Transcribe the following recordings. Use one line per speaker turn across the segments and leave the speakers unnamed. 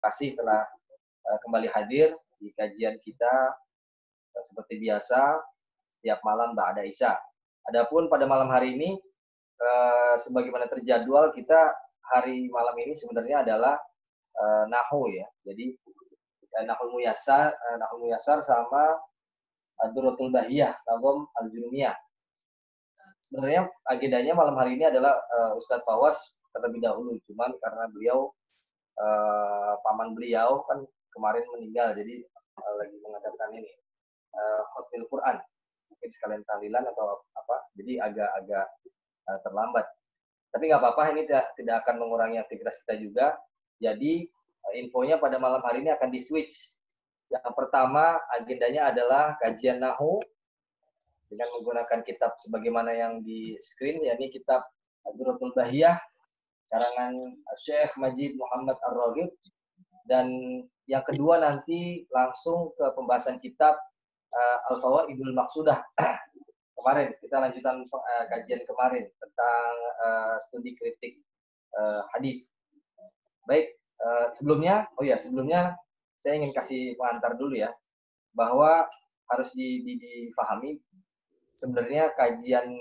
kasih telah kembali hadir di kajian kita seperti biasa tiap malam ba'da Isya. Adapun pada malam hari ini sebagaimana terjadwal kita hari malam ini sebenarnya adalah nahwu ya. Jadi nahwu muyassar sama Ad-Durratul Bahiyah, Nazm Al-Junumiyah. Sebenarnya agendanya malam hari ini adalah Ustadz Fawaz terlebih dahulu, cuman karena beliau paman beliau kan kemarin meninggal, jadi lagi mengadakan ini khotmil Quran, mungkin sekalian tahlilan atau apa, jadi agak-agak terlambat. Tapi nggak apa-apa, ini tidak akan mengurangi aktivitas kita juga. Jadi infonya pada malam hari ini akan di-switch. Yang pertama agendanya adalah kajian nahwu dengan menggunakan kitab sebagaimana yang di screen, yakni kitab Ad-Durratul Bahiyah karangan Syekh Majid Muhammad Ar-Raghib. Dan yang kedua nanti langsung ke pembahasan kitab Al-Fawaidul Maqsudah. Kemarin kita lanjutan kajian kemarin tentang studi kritik hadis. Baik, sebelumnya saya ingin kasih pengantar dulu ya, bahwa harus difahami sebenarnya kajian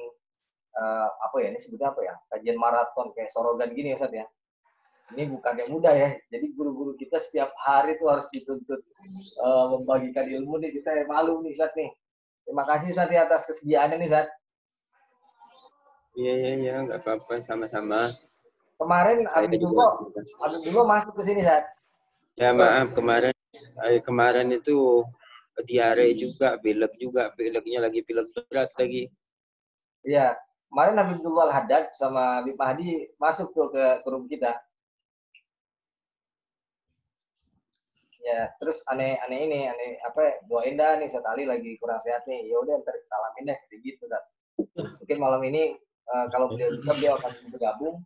ini sebutnya apa ya? Kajian maraton kayak sorogan gini Ustaz ya. Ini bukan yang mudah ya. Jadi guru-guru kita setiap hari tuh harus dituntut membagikan ilmu nih. Kita malu nih Ustaz nih. Terima kasih Ustaz atas kesediaannya nih Ustaz.
Iya, nggak apa-apa, sama-sama.
Kemarin Habib dulu masuk ke sini Ustaz.
Ya maaf, kemarin itu diare juga, pileknya lagi pilek berat lagi.
Iya, kemarin Habibullah Al-Haddad sama Habib Mahdi masuk tuh ke room kita. Ya, terus aneh doain dah nih Ustaz Ali lagi kurang sehat nih. Ya udah ntar salamin deh begitu Ustaz. Mungkin malam ini kalau beliau bisa beliau akan bergabung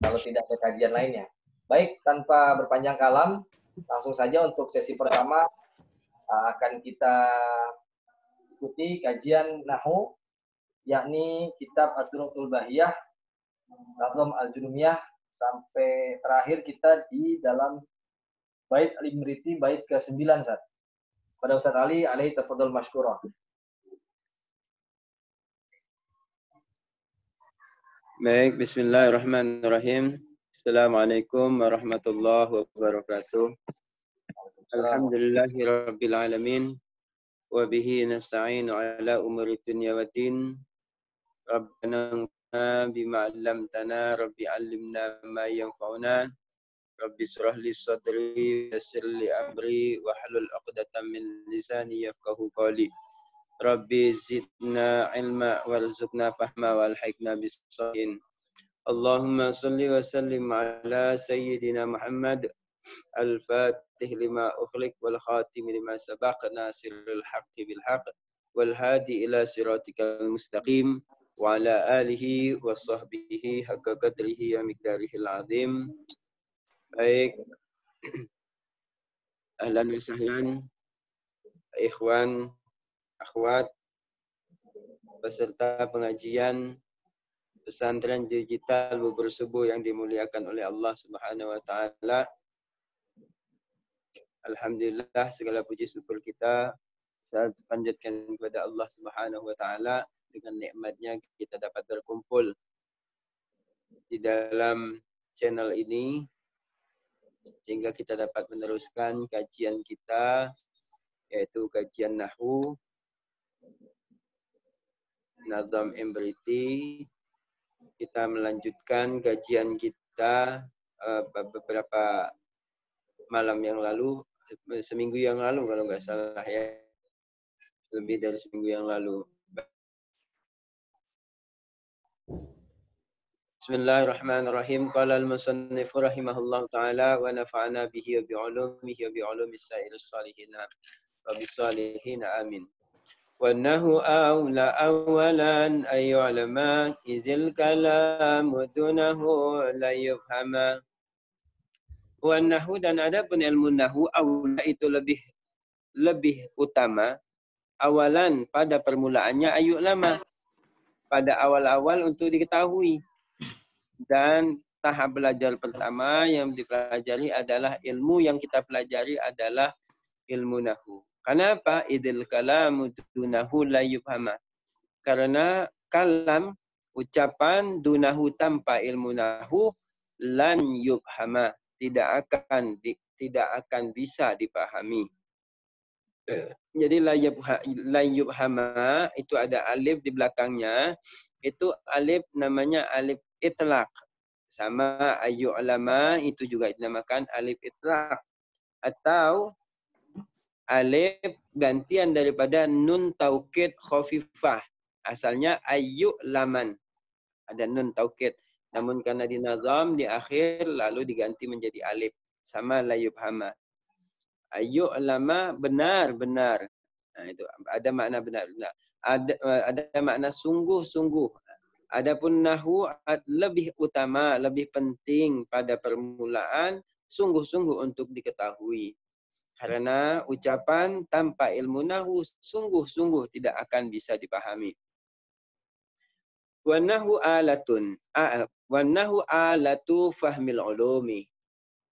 kalau tidak ada kajian lainnya. Baik, tanpa berpanjang kalam, langsung saja untuk sesi pertama akan kita ikuti kajian nahwu, yakni kitab Ad-Durratul Bahiyah, Nazm Al-Junumiyah, sampai terakhir kita di dalam bait Al-Imriti, bait ke-9 Ustaz. Pada Ustaz Ali, alaihi tafadhol masykurah.
Baik, bismillahirrahmanirrahim. Assalamualaikum warahmatullahi wabarakatuh. Alhamdulillahirabbil alamin wa bihi nasta'inu ala umuri dunya waddin. Rabbana bima 'allamtana rabbi 'allimna ma yanfa'una. Rabbi shrah li sadri yassir li amri wahlul 'uqdatam min lisani yafqahu qawli. Rabbi zidna ilma warzuqna fahma walhiqna bis-shalihin. Allahumma salli wa sallim ala sayyidina Muhammad al-fatih lima ukhliq wal khatim lima sabaq nasirul haqqi bil haqq wal hadi ila siratikal mustaqim wa ala alihi wa sahbihi haqqa qadrihi wa miqdarihil azim. Baik, ahlan wa sahlan ikhwan, akhwat, peserta pengajian pesantren digital Bubur Subuh yang dimuliakan oleh Allah Subhanahu wa taala. Alhamdulillah, segala puji syukur kita saya panjatkan kepada Allah Subhanahu wa taala, dengan nikmatnya kita dapat berkumpul di dalam channel ini sehingga kita dapat meneruskan kajian kita, yaitu kajian nahwu Nazm Imriti. Kita melanjutkan kajian kita beberapa malam yang lalu, seminggu yang lalu kalau nggak salah ya, lebih dari seminggu yang lalu. Bismillahirrahmanirrahim. Qala al-musannif rahimahullahu taala wa nafa'ana bihi wa bi'ulumihi wa bi'ulumis sa'irus salihin wa bis-salihin amin. Wa nahu awla awalan ay ulama izil kalam dunahu la yufhama. Wa nahu, dan adapun ilmu nahwu awla itu lebih utama awalan pada permulaannya ayu lama, pada awal-awal untuk diketahui, dan tahap belajar pertama yang dipelajari adalah ilmu yang kita pelajari adalah ilmu nahu. Kenapa? Idil kalamu dunahu la yufhama. Karena kalam, ucapan dunahu tanpa ilmu nahu lan yufhama, tidak akan bisa dipahami. Jadi la yufhama itu ada alif di belakangnya. Itu alif namanya alif itlaq. Sama ayu ulama itu juga dinamakan alif itlaq atau alif gantian daripada nun taukid khafifah. Asalnya ayu laman. Ada nun taukid. Namun karena dinazam di akhir lalu diganti menjadi alif. Sama la yufhama. Ayu lama benar-benar. Nah, itu ada makna benar-benar. Ada makna sungguh-sungguh. Adapun nahu lebih utama, lebih penting pada permulaan, sungguh-sungguh untuk diketahui. Karena ucapan tanpa ilmu nahu sungguh-sungguh tidak akan bisa dipahami. Wanahu alatun. Wanahu alatu fahmil ulumi.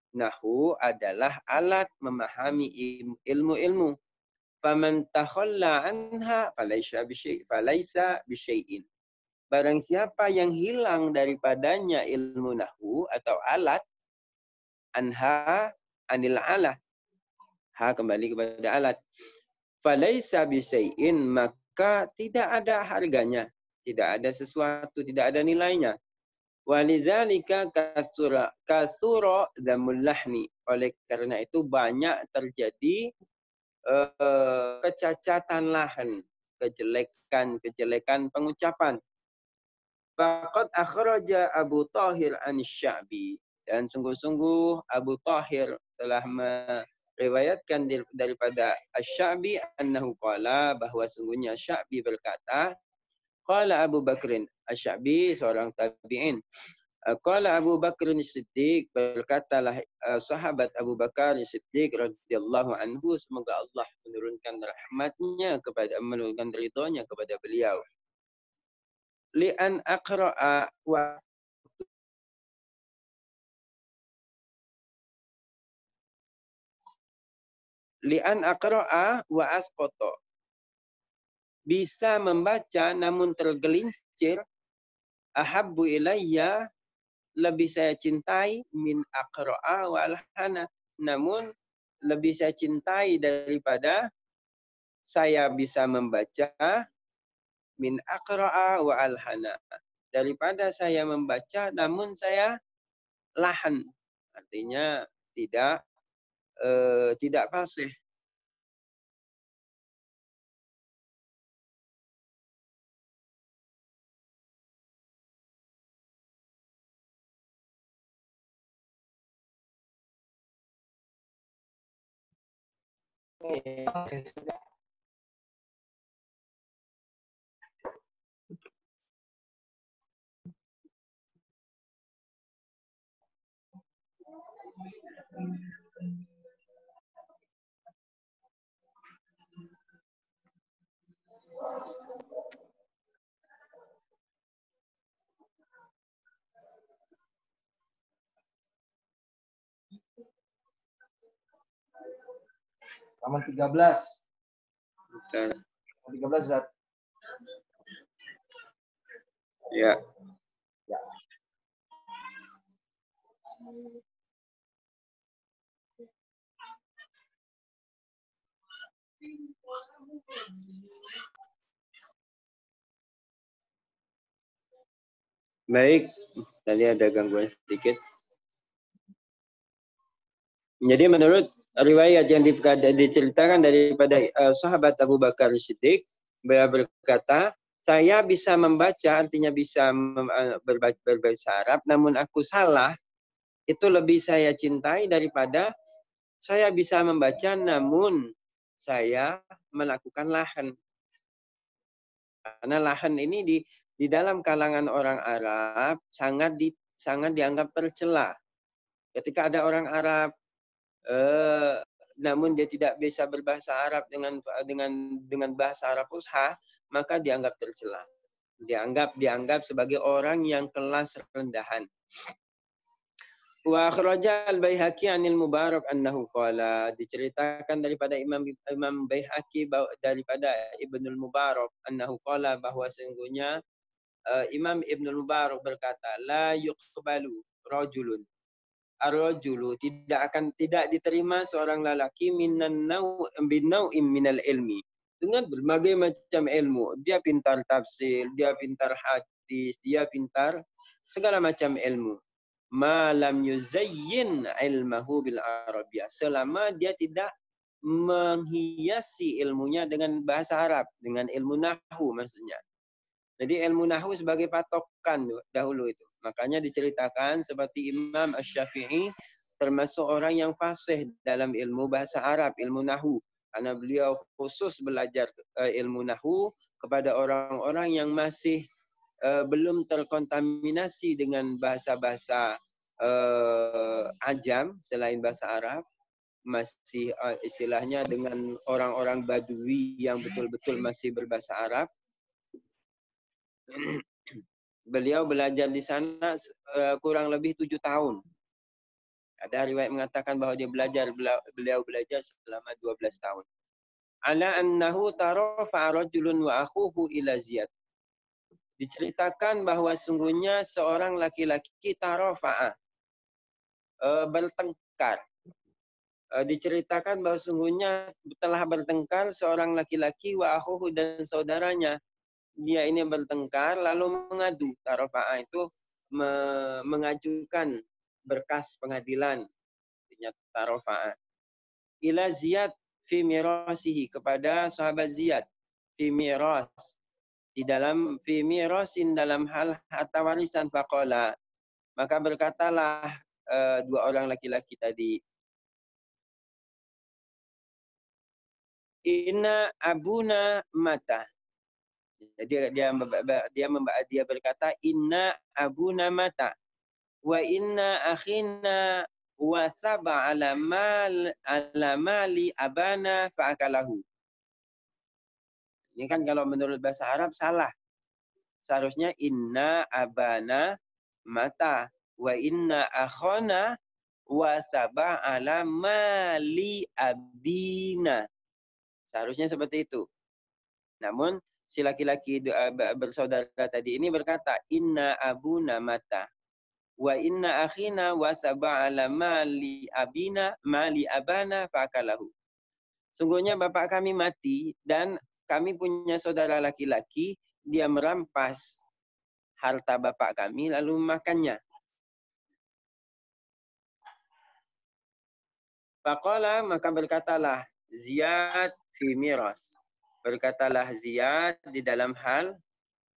Nahu adalah alat memahami ilmu-ilmu. Faman takhalla anha falaysa bisyai'in. Barang siapa yang hilang daripadanya ilmu nahu atau alat, anha anil alah. Ha kembali kepada alat. Falaysa bisyai'in, maka tidak ada harganya. Tidak ada sesuatu, tidak ada nilainya. Walizalika kasura dzamul lahni. Oleh karena itu banyak terjadi kecacatan lahan, kejelekan pengucapan. Faqad akhraja Abu Thahir an-Sya'bi, dan sungguh-sungguh Abu Thahir telah meriwayatkan daripada Asy-Sya'bi annahu qala, bahwa sungguhnya Sya'bi berkata, qala Abu Bakrin, Asy-Sya'bi seorang tabi'in, qala Abu Bakrin Siddiq, berkatalah sahabat Abu Bakar Siddiq radhiyallahu anhu, semoga Allah menurunkan rahmatnya kepada, menurunkan ridhonya kepada beliau. Li'an aqra'a wa asqata. Bisa membaca namun tergelincir. Ahabbu ilayya, lebih saya cintai, min aqra'a wa alhana, namun lebih saya cintai daripada saya bisa membaca, min aqra'a wa alhana, daripada saya membaca namun saya lahan, artinya tidak fasih.
Halaman 13.
Betul.
13 Zat.
Ya.
Ya.
Baik, tadi ada gangguan sedikit. Jadi menurut riwayat yang diceritakan daripada sahabat Abu Bakar Siddiq, beliau berkata, saya bisa membaca, artinya bisa berbahasa Arab, namun aku salah, itu lebih saya cintai daripada saya bisa membaca namun saya melakukan lahan. Karena lahan ini di dalam kalangan orang Arab sangat dianggap tercela. Ketika ada orang Arab namun dia tidak bisa berbahasa Arab dengan bahasa Arab fusha, maka dianggap tercela. Dianggap sebagai orang yang kelas rendahan. Wa akhraja al-Baihaqi 'anil Mubarak annahu qala, diceritakan daripada Imam Baihaqi daripada Ibnul Mubarak annahu qala, bahwa sesungguhnya Imam Ibnul Mubarak berkata, la yuqbalu rajulun, ar-rajulu tidak diterima seorang lelaki minan nau'in minal ilmi, dengan berbagai macam ilmu. Dia pintar tafsir, dia pintar hadis, dia pintar segala macam ilmu. Ma lam yuzayyin ilmahu bil Arabiyyah, selama dia tidak menghiasi ilmunya dengan bahasa Arab, dengan ilmu nahwu maksudnya. Jadi ilmu nahwu sebagai patokan dahulu itu. Makanya diceritakan seperti Imam Asy-Syafi'i termasuk orang yang fasih dalam ilmu bahasa Arab, ilmu nahwu. Karena beliau khusus belajar ilmu nahwu kepada orang-orang yang masih belum terkontaminasi dengan bahasa-bahasa ajam selain bahasa Arab, masih istilahnya dengan orang-orang Badui yang betul-betul masih berbahasa Arab. Beliau belajar di sana kurang lebih 7 tahun. Ada riwayat mengatakan bahwa beliau belajar selama 12 tahun. Ala annahu tarafa rajulun wa akhuhu ila Ziyad. Diceritakan bahwa sungguhnya seorang laki-laki tarafa'a, bertengkar. Diceritakan bahwa sungguhnya telah bertengkar seorang laki-laki wa akhuhu, dan saudaranya. Dia ini bertengkar lalu mengadu. Tarafa'a itu mengajukan berkas pengadilan. Tarafa'a. Ila Ziyad fi mirasihi, kepada sahabat Ziyad. Fi miras, di dalam fi mirasin, dalam hal harta warisan. Faqala, maka berkatalah dua orang laki-laki tadi, inna abuna mata. Jadi dia berkata, inna abuna mata wa inna akhina wasaba ala mali abana fa'akalahu. Ini kan kalau menurut bahasa Arab salah. Seharusnya inna abana mata wa inna akhona wasaba ala mali abina. Seharusnya seperti itu. Namun si laki-laki bersaudara tadi ini berkata, inna abuna mata wa inna akhina wasaba ala mali abana fa'akalahu. Sungguhnya bapak kami mati dan kami punya saudara laki-laki, dia merampas harta bapak kami lalu memakannya. Faqala, maka berkatalah Ziyad fi miras. Berkatalah Ziyad di dalam hal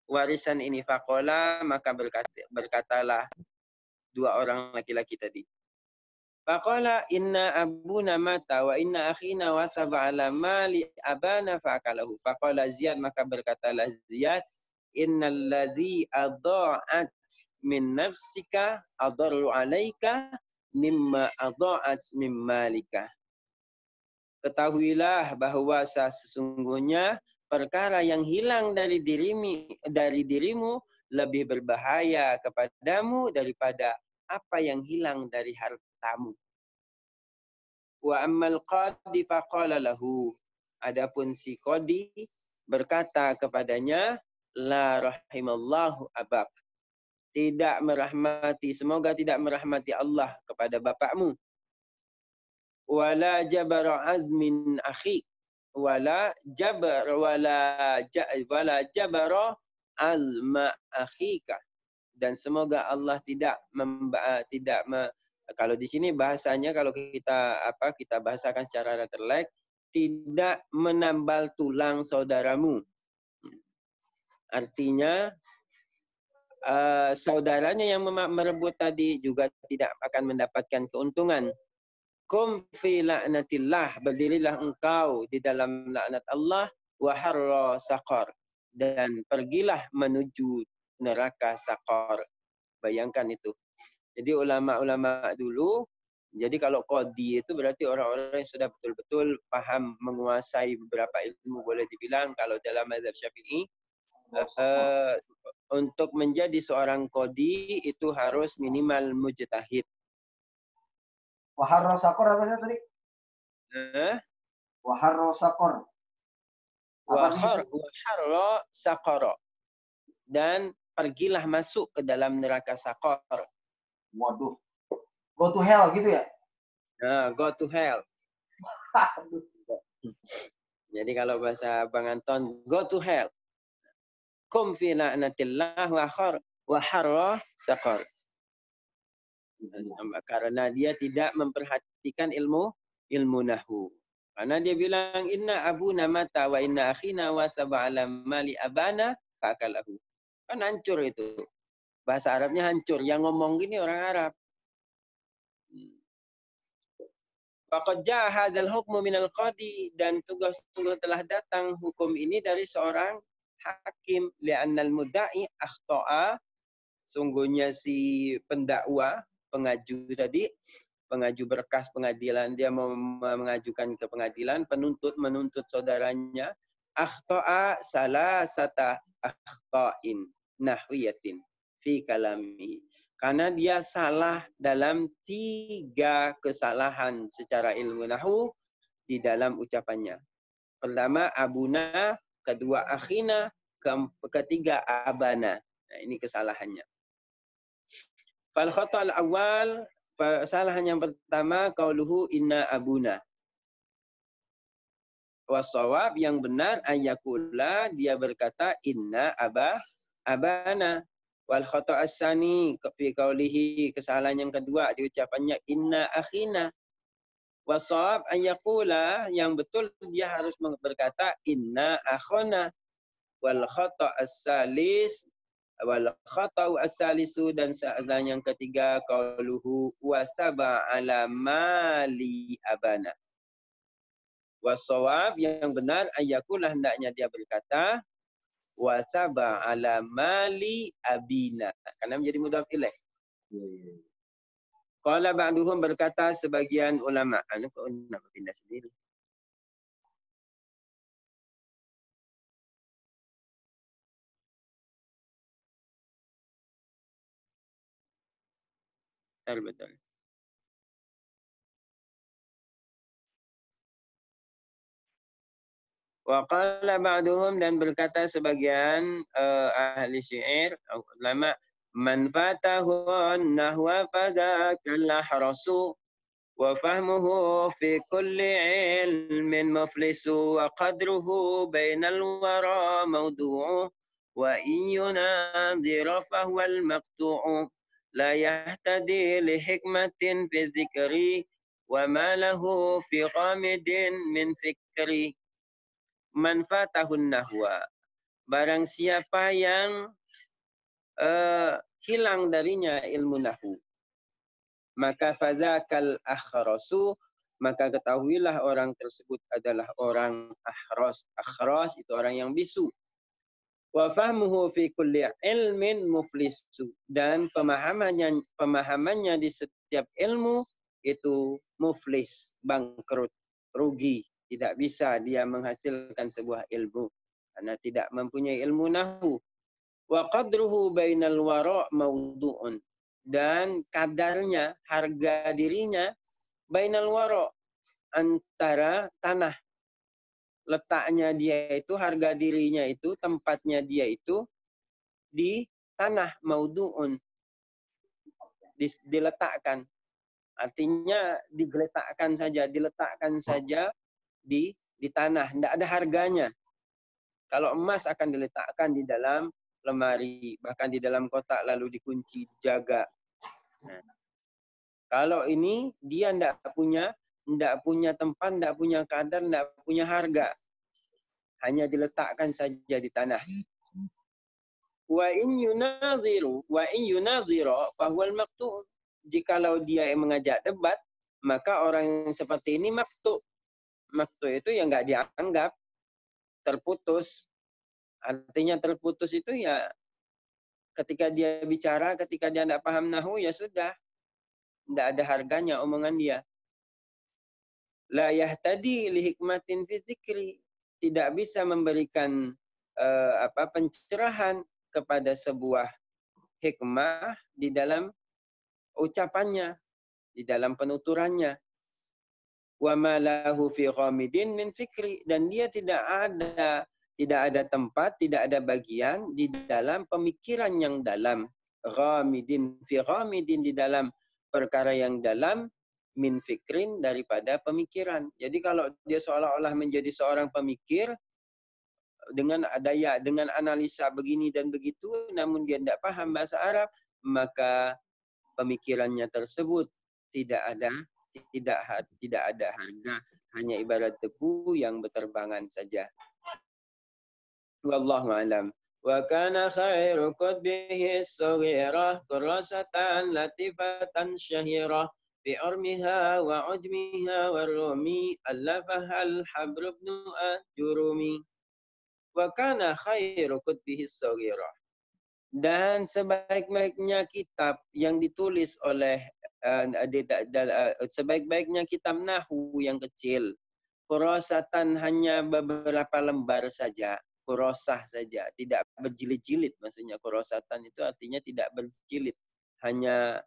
warisan ini. Faqala, maka berkatalah dua orang laki-laki tadi. Faqala inna abuna mata wa inna akhina wasaba ala mali abana fa'akalahu. Faqala Ziyad, maka berkatalah Ziyad, innal ladzi adha'at min nafsika adarru alaika mimma adha'at min malika. Ketahuilah bahwa sesungguhnya perkara yang hilang dari dirimu lebih berbahaya kepadamu daripada apa yang hilang dari hartamu. Wa ammal qadi faqala lahu. Adapun si qadi berkata kepadanya, la rahimallahu abak. Semoga tidak merahmati Allah kepada bapakmu. Wala jabara azmin akhi. Wala jabara azma akhika. Dan semoga Allah kalau di sini bahasanya, kalau kita bahasakan secara letterlek, tidak menambal tulang saudaramu. Artinya saudaranya yang merebut tadi juga tidak akan mendapatkan keuntungan. Kum fi la'natillah, berdirilah engkau di dalam laknat Allah, wa harra saqar, dan pergilah menuju neraka saqar. Bayangkan itu. Jadi ulama-ulama dulu, jadi kalau qadi itu berarti orang-orang yang sudah betul-betul paham, menguasai beberapa ilmu, boleh dibilang. Kalau dalam mazhab Syafi'i, untuk menjadi seorang qadi itu harus minimal mujtahid.
Waharro sakor apa sih tadi? Waharro sakor.
Waharro sakoro. Dan pergilah masuk ke dalam neraka sakor.
Waduh. Go to hell gitu ya?
Nah, go to hell. Jadi kalau bahasa Bang Anton, go to hell. Kum fi la'natillah wa harra sakor. Karena dia tidak memperhatikan ilmu nahwu. Karena dia bilang inna abuna mata wa inna akhina wa sab'ala mali abana fakalahu. Kan hancur itu. Bahasa Arabnya hancur. Yang ngomong gini orang Arab. Faqad jaa hadzal hukmu minal qadi, dan sungguh telah datang hukum ini dari seorang hakim, li'annal mudda'i akhta'a, sungguhnya si pendakwa, pengaju tadi, pengaju berkas pengadilan, dia mau mengajukan ke pengadilan, penuntut menuntut saudaranya, akhta'a salasata akhta'in nahwiyatin fi kalamihi. Karena dia salah dalam 3 kesalahan secara ilmu nahwu di dalam ucapannya. Pertama abuna, kedua akhina, ketiga abana. Nah, ini kesalahannya. Fal khata'al awal, kesalahan yang pertama qauluhu inna abuna. Wasawab, yang benar ayakula, dia berkata inna abana. Wal khata' as-sani fi qaulihi, kesalahan yang kedua di ucapannya inna akhina. Wasawab ayakula, yang betul dia harus berkata inna akhona. Wal khata' as-salis, wal khata'u as-salisu, dan kesalahan yang ketiga qauluhu wasaba ala mali abana. Wasawab, yang benar ayakula, hendaknya dia berkata wasaba ala mali abina, karena menjadi mudhaf ilaih. Qala ba'duhum, berkata sebagian ulama. Kok nak pindah sendiri? Betul. Wa qala ba'duhum, dan berkata sebagian ahli syair, ulama, man fatahu nahwa fadakal lahrasu wa fahmuhu fi kulli ilmin muflisu wa qadruhu bainal wara mawdu'u wa in yunadhira fahuwal maqtu'u la yahtadi li hikmatin fi dzikri wa ma lahu fi qamidin min fikri. Man fatahun nahwa, barang siapa yang hilang darinya ilmu nahwu, maka fazakal akhrasu, maka ketahuilah orang tersebut adalah orang akhras. Akhras itu orang yang bisu. Wa fahmuhu fi kulli ilmin muflisu, dan pemahamannya di setiap ilmu itu muflis, bangkrut, rugi. Tidak bisa dia menghasilkan sebuah ilmu karena tidak mempunyai ilmu nahwu. Wa qadruhu bainal wara' mawdu'un, dan kadarnya, harga dirinya, bainal wara', antara tanah. Letaknya dia itu, harga dirinya itu, tempatnya dia itu di tanah, mawdu'un, diletakkan. Artinya digeletakkan saja, diletakkan saja di tanah, tidak ada harganya. Kalau emas akan diletakkan di dalam lemari, bahkan di dalam kotak, lalu dikunci, dijaga. Nah, kalau ini dia tidak punya tempat, tidak punya kadar, tidak punya harga, hanya diletakkan saja di tanah. Wa in yunaziru fahuwal maqtu'. Jikalau dia yang mengajak debat, maka orang yang seperti ini maktu'. Maktu' itu yang nggak dianggap, terputus. Artinya terputus itu ya ketika dia bicara, ketika dia tidak paham nahwu, ya sudah. Tidak ada harganya omongan dia. La yahtadi li hikmatin fi dzikri. Tidak bisa memberikan pencerahan kepada sebuah hikmah di dalam ucapannya. di dalam penuturannya. Wa ma lahu fi ghamidin min fikri, dan dia tidak ada tempat, tidak ada bagian di dalam pemikiran yang dalam. Ghamidin fi ghamidin, di dalam perkara yang dalam, min fikrin, daripada pemikiran. Jadi kalau dia seolah-olah menjadi seorang pemikir dengan dengan analisa begini dan begitu, namun dia tidak paham bahasa Arab, maka pemikirannya tersebut tidak ada harga, hanya ibarat debu yang berterbangan saja. Wallahu a'lam. Wa kana khairu qadbihi as-saghirah qurrasatan latifatan syahirah bi armiha wa ujmiha wa rumi allafaha al-habr ibn ajurumi. Wa kana khairu qadbihi as-saghirah. Dan sebaik-baiknya kitab yang ditulis oleh sebaik-baiknya kitab nahwu yang kecil, kurosatan, hanya beberapa lembar saja, kurosah saja, tidak berjilid-jilid. Maksudnya kurosatan itu artinya tidak berjilid. Hanya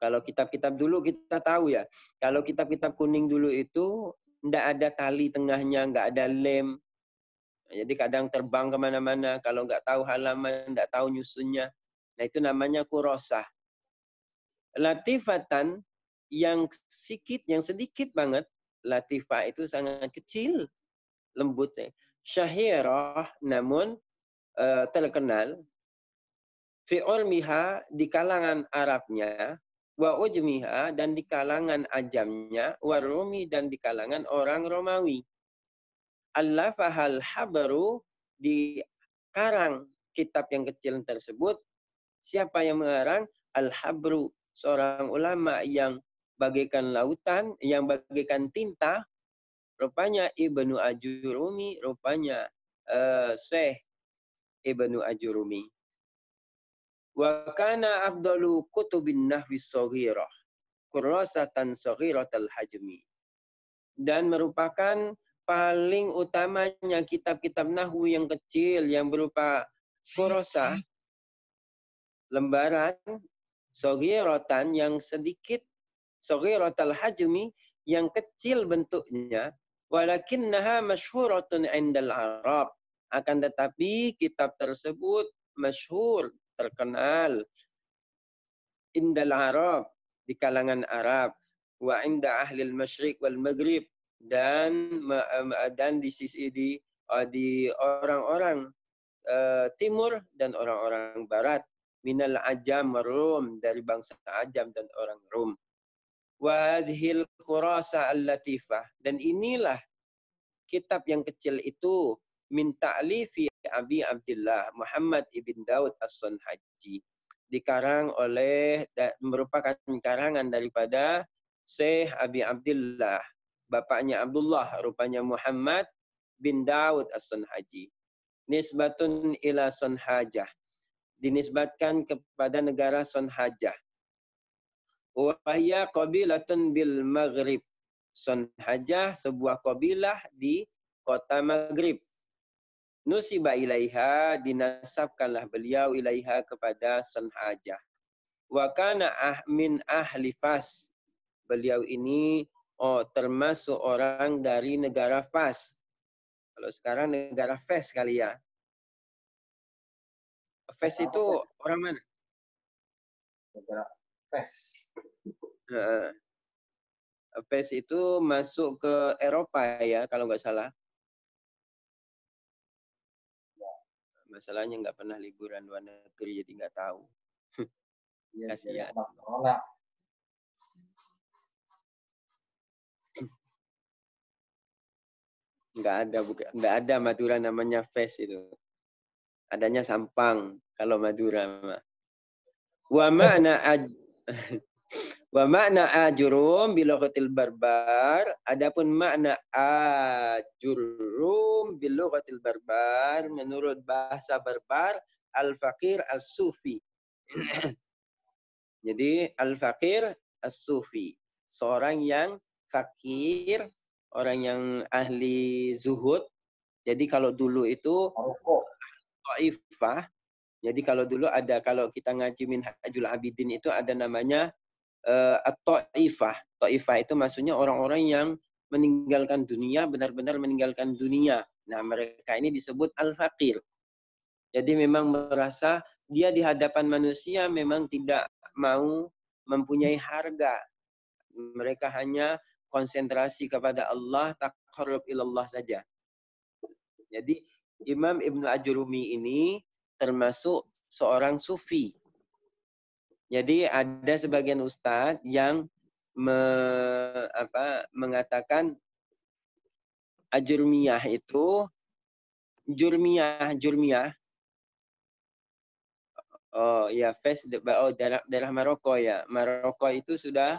kalau kitab-kitab dulu kita tahu ya, kalau kitab-kitab kuning dulu itu tidak ada tali tengahnya, nggak ada lem. Jadi kadang terbang kemana-mana, kalau nggak tahu halaman, nggak tahu nyusunnya. Nah itu namanya kurosah. Latifatan, yang sedikit banget. Latifah itu sangat kecil, lembut. Syahirah, namun terkenal. Fi urmiha, di kalangan Arabnya. Wa ujmiha, dan di kalangan ajamnya. Wa rumi, dan di kalangan orang Romawi. Allafahal habaru, di karang kitab yang kecil tersebut. Siapa yang mengarang? Al-habru, seorang ulama yang bagaikan lautan, yang bagaikan tinta. Rupanya Ibnu Ajurumi, rupanya Syekh Ibnu Ajurumi. Wa kana afdalu kutubin nahwi shaghirah kurrasatan shaghiratal hajmi. Dan merupakan paling utamanya kitab-kitab nahwu yang kecil yang berupa kurosah, lembaran, shaghiratan yang sedikit, shaghiratal hajmi yang kecil bentuknya, walakinnaha masyhuratun 'indal Arab. Akan tetapi kitab tersebut masyhur, terkenal, indal Arab, di kalangan Arab, wa inda ahlil masyriq wal maghrib, dan di sisi di orang-orang timur dan orang-orang barat, minal ajam rum, dari bangsa ajam dan orang Rum. Wa hadhil qurasa al-latifah, dan inilah kitab yang kecil itu, min ta'lifi Abi Abdullah Muhammad ibn Daud as-Sunhaji, dikarang oleh, merupakan karangan daripada Syekh Abi Abdullah, bapaknya Abdullah, rupanya Muhammad bin Daud as-Sunhaji. Nisbatun ila Sunhajah, dinisbatkan kepada negara Sunhajah. Wa hiya qabilatun bil Maghrib. Sunhajah sebuah kabilah di kota Maghrib. Nusiba ilaiha, dinasabkanlah beliau ilaiha, kepada Sunhajah. Wa kana min ahli Fas. Beliau ini termasuk orang dari negara Fas. Kalau sekarang negara Fes kali ya. Fes itu orang mana?
Negara Fes.
Fes itu masuk ke Eropa ya, kalau nggak salah. Masalahnya nggak pernah liburan luar negeri, jadi nggak tahu. Kasihan. Nggak ada Madura namanya Fes itu. Adanya Sampang kalau Madura. Wa makna ajurum bilughatil barbar. Adapun makna ajurum bilughatil barbar menurut bahasa barbar, al-faqir as-sufi. Jadi al-faqir as-sufi, seorang yang fakir, orang yang ahli zuhud. Jadi kalau dulu itu Taifah. Jadi kalau dulu ada, kalau kita ngaji Minhajul Abidin itu ada namanya at-ta'ifah. Ta'ifah itu maksudnya orang-orang yang meninggalkan dunia, benar-benar meninggalkan dunia. Nah, mereka ini disebut al-faqir. Jadi memang merasa dia di hadapan manusia memang tidak mau mempunyai harga. Mereka hanya konsentrasi kepada Allah, taqarrub ilallah saja. Jadi Imam Ibnu Ajurumi ini termasuk seorang sufi. Jadi ada sebagian ustadz yang mengatakan Ajurmiyah itu Jurmiyah. Oh ya, daerah Maroko ya. Maroko itu sudah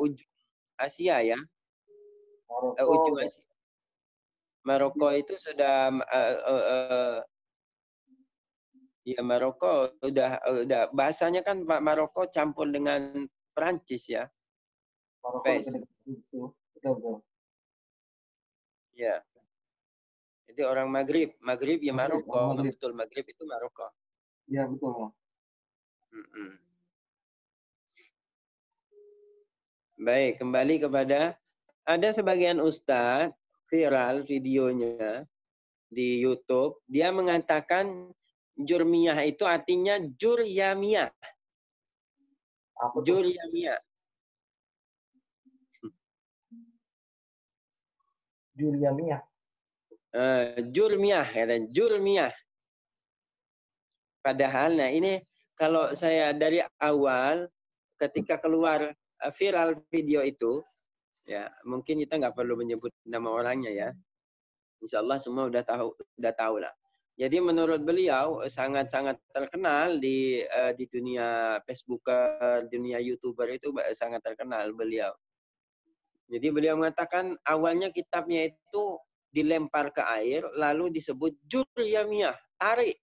ujung Asia ya. Ujung Asia. Maroko itu sudah ya Maroko udah bahasanya kan Maroko campur dengan Perancis ya.
Maroko itu betul.
Ya. Jadi orang Maghrib ya Maroko, betul Maghrib itu Maroko.
Iya betul.
Baik, kembali kepada ada sebagian ustadz viral videonya di YouTube, dia mengatakan Jurmiyah itu artinya Juryamiyah. Juryamiyah.
Juryamiyah.
Jurmiyah, Jurmiyah. Padahal, nah ini kalau saya dari awal ketika keluar viral video itu, ya mungkin kita nggak perlu menyebut nama orangnya ya. Insya Allah semua udah tahu lah. Jadi menurut beliau sangat-sangat terkenal di dunia Facebooker, dunia YouTuber itu sangat terkenal beliau. Jadi beliau mengatakan awalnya kitabnya itu dilempar ke air lalu disebut Juryamiyah, tarik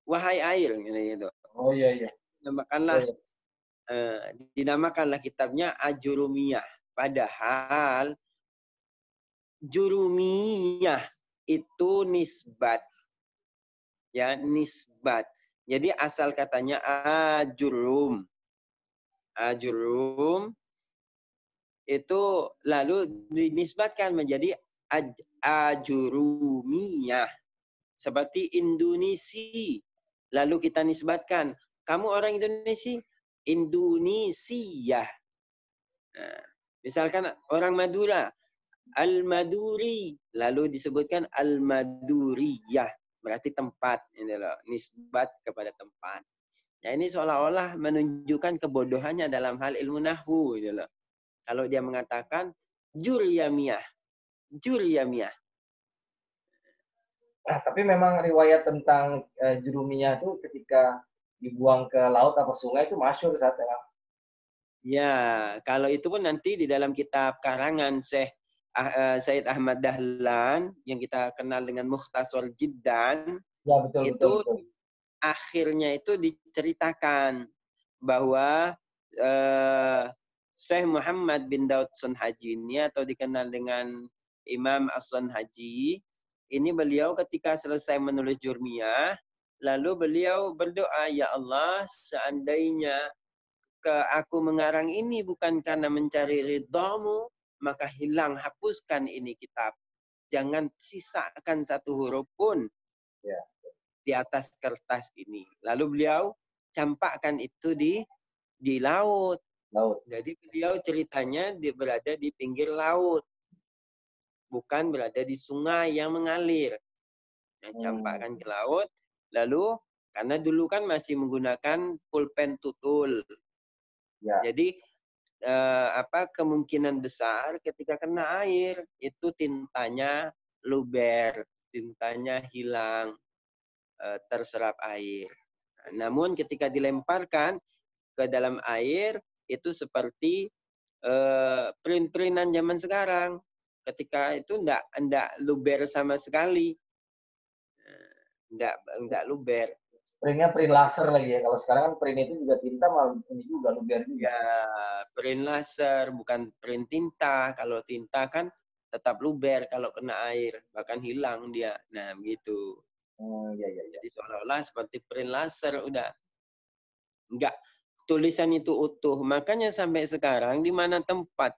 wahai air gitu.
Oh iya.
Dinamakanlah kitabnya Ajurumiyah. Padahal Jurumiyah itu nisbat. Ya, nisbat. Jadi asal katanya ajurum. Ajurum itu lalu dinisbatkan menjadi ajurumiyah. Seperti Indonesia. Lalu kita nisbatkan, kamu orang Indonesia? Indonesia. Nah, misalkan orang Madura, Al-Maduri. Lalu disebutkan Al-Maduriyah. Berarti tempat. Ini loh, nisbat kepada tempat. Ya ini seolah-olah menunjukkan kebodohannya dalam hal ilmu nahwu. Ini loh. Kalau dia mengatakan Juryamiyah. Juryamiyah.
Tapi memang riwayat tentang Jurumiyah itu ketika dibuang ke laut atau sungai itu masyhur saat itu.
Ya, kalau itu pun nanti di dalam kitab karangan Said Ahmad Dahlan yang kita kenal dengan Mukhtasar Jiddan.
Ya, betul.
Akhirnya itu diceritakan bahwa Syekh Muhammad bin Daud Sunhaji ini atau dikenal dengan Imam As-Sunhaji, ini beliau ketika selesai menulis Jurmiyah, lalu beliau berdoa, ya Allah, seandainya aku mengarang ini bukan karena mencari ridhamu, maka hapuskan ini kitab. Jangan sisakan satu huruf pun di atas kertas ini. Lalu beliau campakkan itu di laut. Jadi beliau ceritanya berada di pinggir laut. Bukan berada di sungai yang mengalir. Campakkan ke laut. Lalu karena dulu kan masih menggunakan pulpen tutul. Ya. Jadi kemungkinan besar ketika kena air itu tintanya luber, tintanya hilang, terserap air. Namun ketika dilemparkan ke dalam air itu seperti print-printan zaman sekarang. Ketika itu enggak luber sama sekali. Enggak luber.
Printnya print laser lagi ya. Kalau sekarang kan print itu juga tinta malah ini juga luber juga.
Ya, print laser bukan print tinta. Kalau tinta kan tetap luber kalau kena air, bahkan hilang dia. Nah, begitu.
Iya.
Jadi seolah-olah seperti print laser udah. Enggak tulisan itu utuh. Makanya sampai sekarang di mana tempat,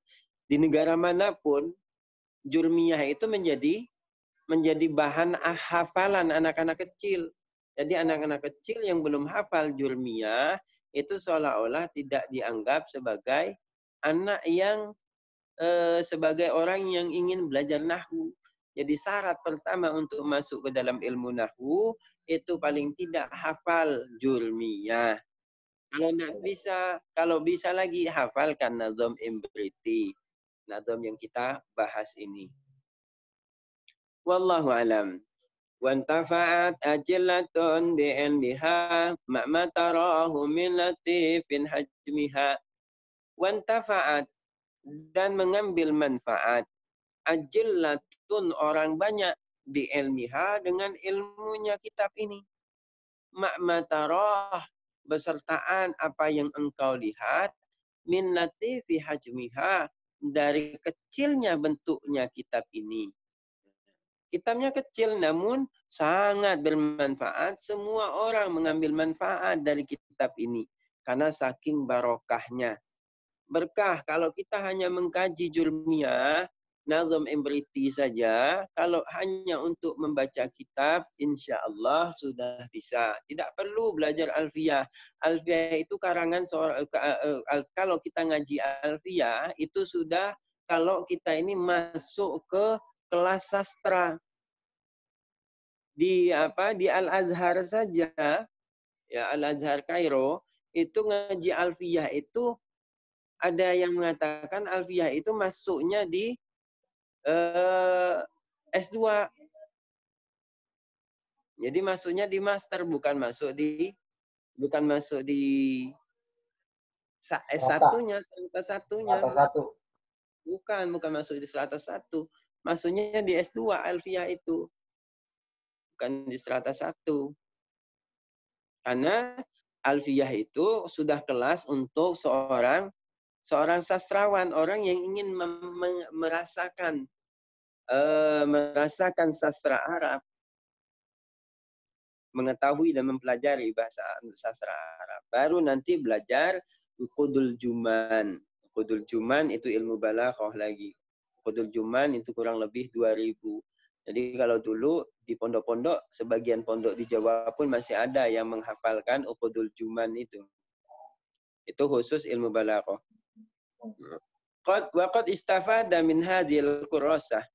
di negara manapun, jurmiyah itu menjadi bahan hafalan anak-anak kecil. Jadi anak-anak kecil yang belum hafal jurmiyah itu seolah-olah tidak dianggap sebagai anak yang sebagai orang yang ingin belajar nahwu. Jadi syarat pertama untuk masuk ke dalam ilmu nahwu itu paling tidak hafal jurmiyah. Kalau tidak bisa, kalau bisa lagi hafalkan nazam imbriti, nazam yang kita bahas ini. Wallahu alam. Wantafa'at ajilatun bi'ilmiha ma'ma tarahu min latifin hajmiha. Wantafa'at, dan mengambil manfaat. Ajilatun, orang banyak, bi'ilmiha, dengan ilmunya kitab ini. Ma'ma tarah, besertaan apa yang engkau lihat, min latifi hajmiha, dari kecilnya bentuknya kitab ini. Kitabnya kecil namun sangat bermanfaat. Semua orang mengambil manfaat dari kitab ini karena saking barokahnya. Berkah kalau kita hanya mengkaji jurmiyah, nazam imbriti saja, kalau hanya untuk membaca kitab, insya Allah sudah bisa. Tidak perlu belajar alfiyah. Alfiyah itu karangan seorang, kalau kita ngaji alfiyah, itu sudah kalau kita ini masuk ke kelas sastra. Di Al-Azhar saja, ya Al-Azhar Kairo, itu ngaji alfiyah itu ada yang mengatakan alfiyah itu masuknya di S2. Jadi masuknya di master, bukan masuk di S1-nya, satunya. Bukan masuk di strata 1. Masuknya di S2 alfiyah itu. Bukan di strata 1. Karena alfiyah itu sudah kelas untuk seorang sastrawan, orang yang ingin merasakan sastra Arab, mengetahui dan mempelajari bahasa sastra Arab. Baru nanti belajar Uqudul Juman. Uqudul Juman itu ilmu balaghah lagi. Uqudul Juman itu kurang lebih 2000. Jadi kalau dulu di pondok-pondok, sebagian pondok di Jawa pun masih ada yang menghafalkan Uqudul Juman itu. Itu khusus ilmu balaghah. Waqad istafada min hadhil kurasah,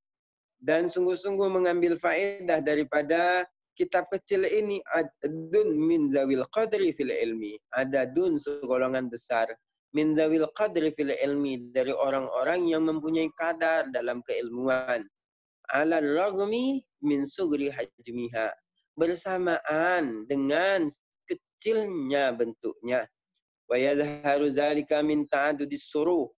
dan sungguh-sungguh mengambil faedah daripada kitab kecil ini, adun min zawil qadri fil ilmi, ada dun segolongan besar, min zawil qadri fil ilmi, dari orang-orang yang mempunyai kadar dalam keilmuan, ala ragmi min sugri hajmiha, bersamaan dengan kecilnya bentuknya, wa yadharu dzalika min ta'addudis suruh,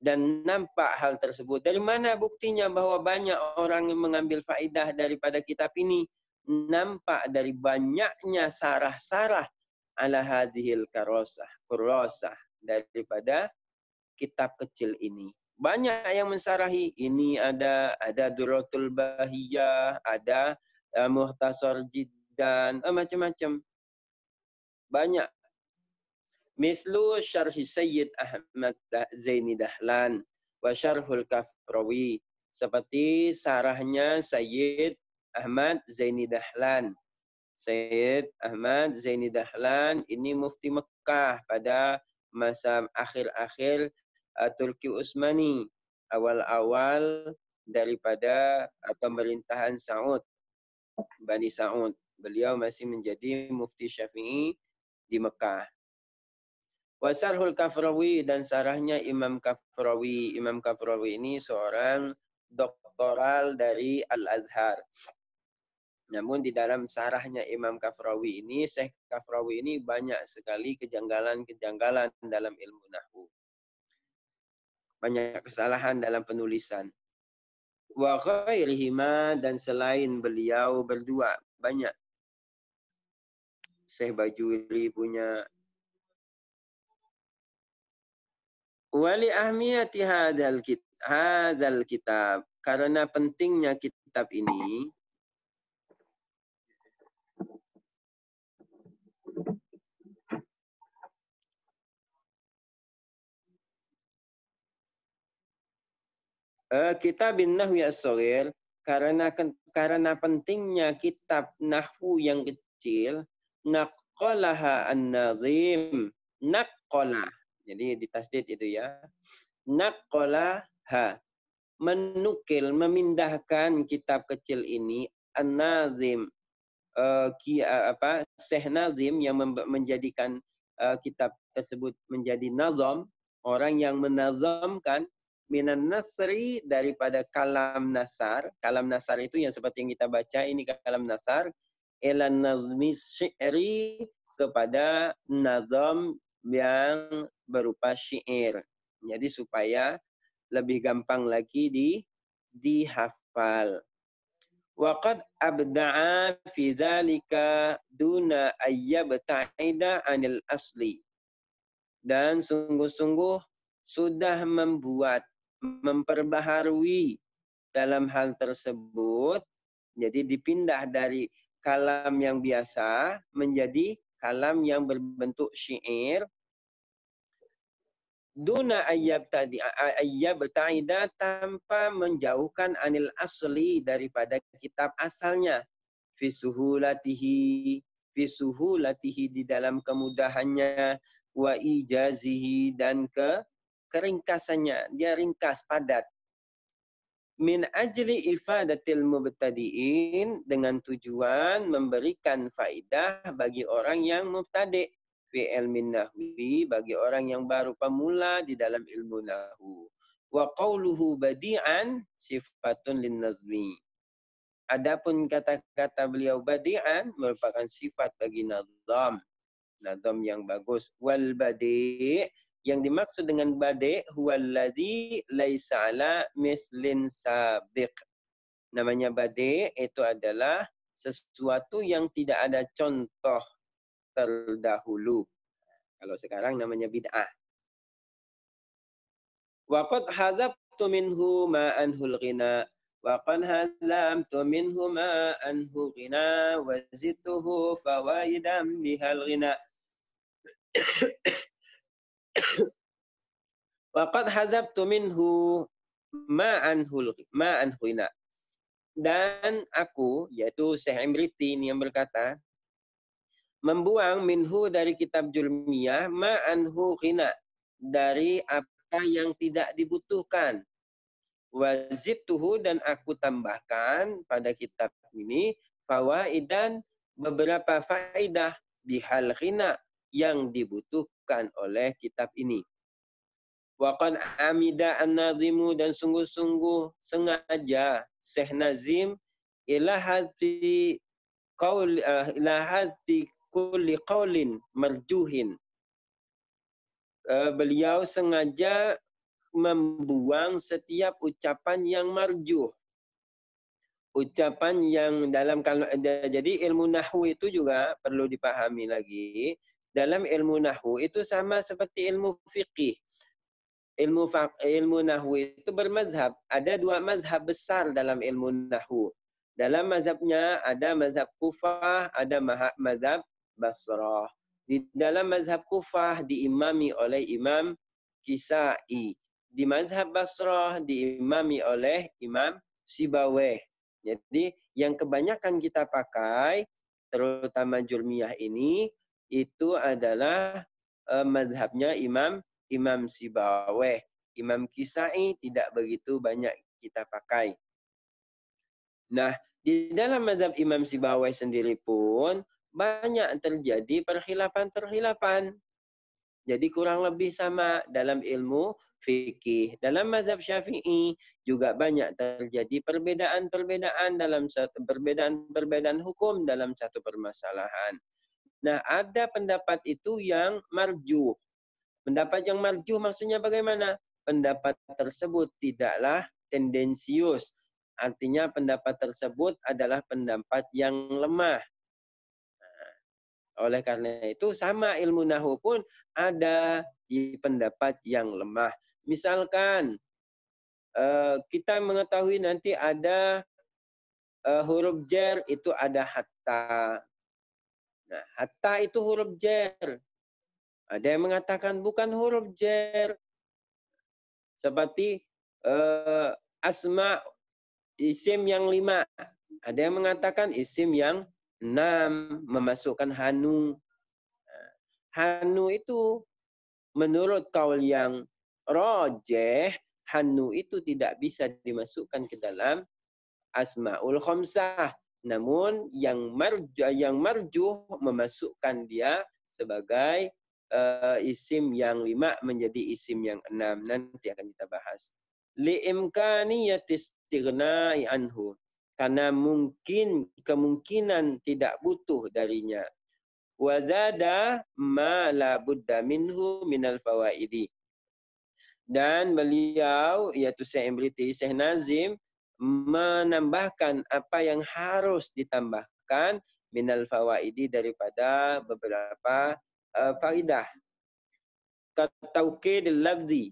dan nampak hal tersebut. Dari mana buktinya bahwa banyak orang yang mengambil faidah daripada kitab ini? Nampak dari banyaknya sarah-sarah ala hadhil kurasah, daripada kitab kecil ini. Banyak yang mensarahi. Ini ada Duratul Bahiyah, ada Muhtasar Jiddan, macam-macam. Banyak. Mislu syarhi Sayyid Ahmad Zaini Dahlan wa syarhul Kafrawi, seperti sarahnya Sayyid Ahmad Zaini Dahlan. Sayyid Ahmad Zaini Dahlan ini mufti Mekah pada masa akhir-akhir Turki Utsmani, awal-awal daripada pemerintahan Saud, Bani Saud. Beliau masih menjadi mufti Syafi'i di Mekah. Wasarhul Kafrawi, dan sarahnya Imam Kafrawi. Imam Kafrawi ini seorang doktoral dari Al-Azhar. Namun di dalam sarahnya Imam Kafrawi ini, Syekh Kafrawi ini banyak sekali kejanggalan-kejanggalan dalam ilmu nahwu. Banyak kesalahan dalam penulisan. Wa ghairihima, dan selain beliau berdua, banyak. Syekh Bajuri punya. Wali ahmiyati hadzal kitab, karena pentingnya kitab ini, Kitab Nahwi as-Shaghir, karena pentingnya kitab nahwu yang kecil, naqqalaha an-nazim, naqqala. Jadi ditasdid itu ya. Naqqalaha, menukil, memindahkan kitab kecil ini, an-nazim, Syekh Nazim yang menjadikan kitab tersebut menjadi nazam, orang yang menazamkan minan nasri, daripada kalam nasar. Kalam nasar itu yang seperti yang kita baca ini, kalam nasar, ilan nazmi syi'ri, kepada nazam yang berupa syair. Jadi supaya lebih gampang lagi dihafal. Waqad abda'a fi dzalika duna ayyabta'ida 'anil asli. Dan sungguh-sungguh sudah memperbaharui dalam hal tersebut. Jadi dipindah dari kalam yang biasa menjadi kalam yang berbentuk syair. Duna ayyabta'ida, tanpa menjauhkan anil asli, daripada kitab asalnya. Fi suhulatihi, di dalam kemudahannya, wa ijazihi, dan keringkasannya. Dia ringkas, padat. Min ajli ifadatil mubtadi'in, dengan tujuan memberikan faidah bagi orang yang mubtadi'. Fi ilmin nahwi, bagi orang yang baru pemula di dalam ilmu nahwu. Wa qawluhu badi'an sifatun lin nazmi. Adapun kata-kata beliau badi'an merupakan sifat bagi nazam. Nazam yang bagus. Wal badi', yang dimaksud dengan badi' huwallazi laisa ala mislin sabiq. Namanya badi' itu adalah sesuatu yang tidak ada contoh terdahulu. Kalau sekarang namanya bid'ah. Wa qad hadzabtu minhu ma anhul ghina, wa qad hadzamtu minhu ma anhu ghina, wa zidtuhu fawaidan bihal ghina. Wa qad hadzabtu minhu ma anhu ghina. Dan aku, yaitu Syekh Imritin yang berkata, membuang minhu, dari kitab Julmiyah, ma'anhu khina, dari apa yang tidak dibutuhkan. Wazidtuhu, dan aku tambahkan pada kitab ini fawaidan, beberapa faidah, bihal khina, yang dibutuhkan oleh kitab ini. Waqad amida an-nazimu, dan sungguh-sungguh sengaja Syekh Nazim ila hadfi kulli qaulin marjuhin. Beliau sengaja membuang setiap ucapan yang marjuh. Ucapan yang dalam, jadi ilmu nahwu itu juga perlu dipahami lagi. Dalam ilmu nahwu itu sama seperti ilmu fiqih. Ilmu nahwu itu bermazhab. Ada dua mazhab besar dalam ilmu nahwu. Dalam mazhabnya ada mazhab Kufah, ada mazhab Basrah. Di dalam mazhab Kufah diimami oleh Imam Kisai. Di mazhab Basrah diimami oleh Imam Sibawayh. Jadi yang kebanyakan kita pakai, terutama Julmiyah ini, itu adalah mazhabnya Imam Sibawayh. Imam Kisai tidak begitu banyak kita pakai. Nah, di dalam mazhab Imam Sibawayh sendiri pun banyak terjadi perkhilafan-perkhilafan. Jadi kurang lebih sama dalam ilmu fikih. Dalam mazhab Syafi'i juga banyak terjadi perbedaan-perbedaan dalam perbedaan hukum dalam satu permasalahan. Nah, ada pendapat itu yang marjuh. Pendapat yang marjuh maksudnya bagaimana? Pendapat tersebut tidaklah tendensius. Artinya pendapat tersebut adalah pendapat yang lemah. Oleh karena itu sama ilmu nahwu pun ada di pendapat yang lemah. Misalkan kita mengetahui nanti ada huruf jar itu ada hatta. Nah, hatta itu huruf jar. Ada yang mengatakan bukan huruf jar. Seperti asma isim yang 5. Ada yang mengatakan isim yang 6 memasukkan hanu. Hanu itu menurut kaul yang rajih, hanu itu tidak bisa dimasukkan ke dalam asmaul khamsah. Namun yang marjuh memasukkan dia sebagai isim yang 5 menjadi isim yang 6. Nanti akan kita bahas. Li'imkaniyati istighna'i anhu. Karena kemungkinan tidak butuh darinya. Wazada ma la budda minhu minal fawaidi. Dan beliau, yaitu Syekh Imriti, Syekh Nazim, menambahkan apa yang harus ditambahkan minal fawaidi daripada beberapa faidah. Taukid lafzi,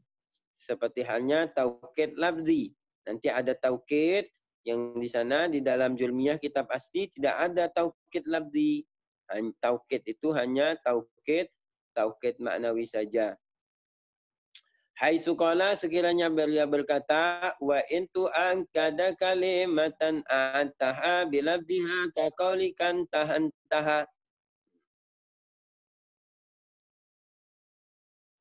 seperti halnya taukid lafzi. Nanti ada taukid yang di sana di dalam Julmiyah kitab asli tidak ada taukid lafzi. Taukid itu hanya taukid maknawi saja. Hai suqala, sekiranya beliau berkata wa intu angkada kalimatan antaha bilabdiha kaqaulikan tahantaha.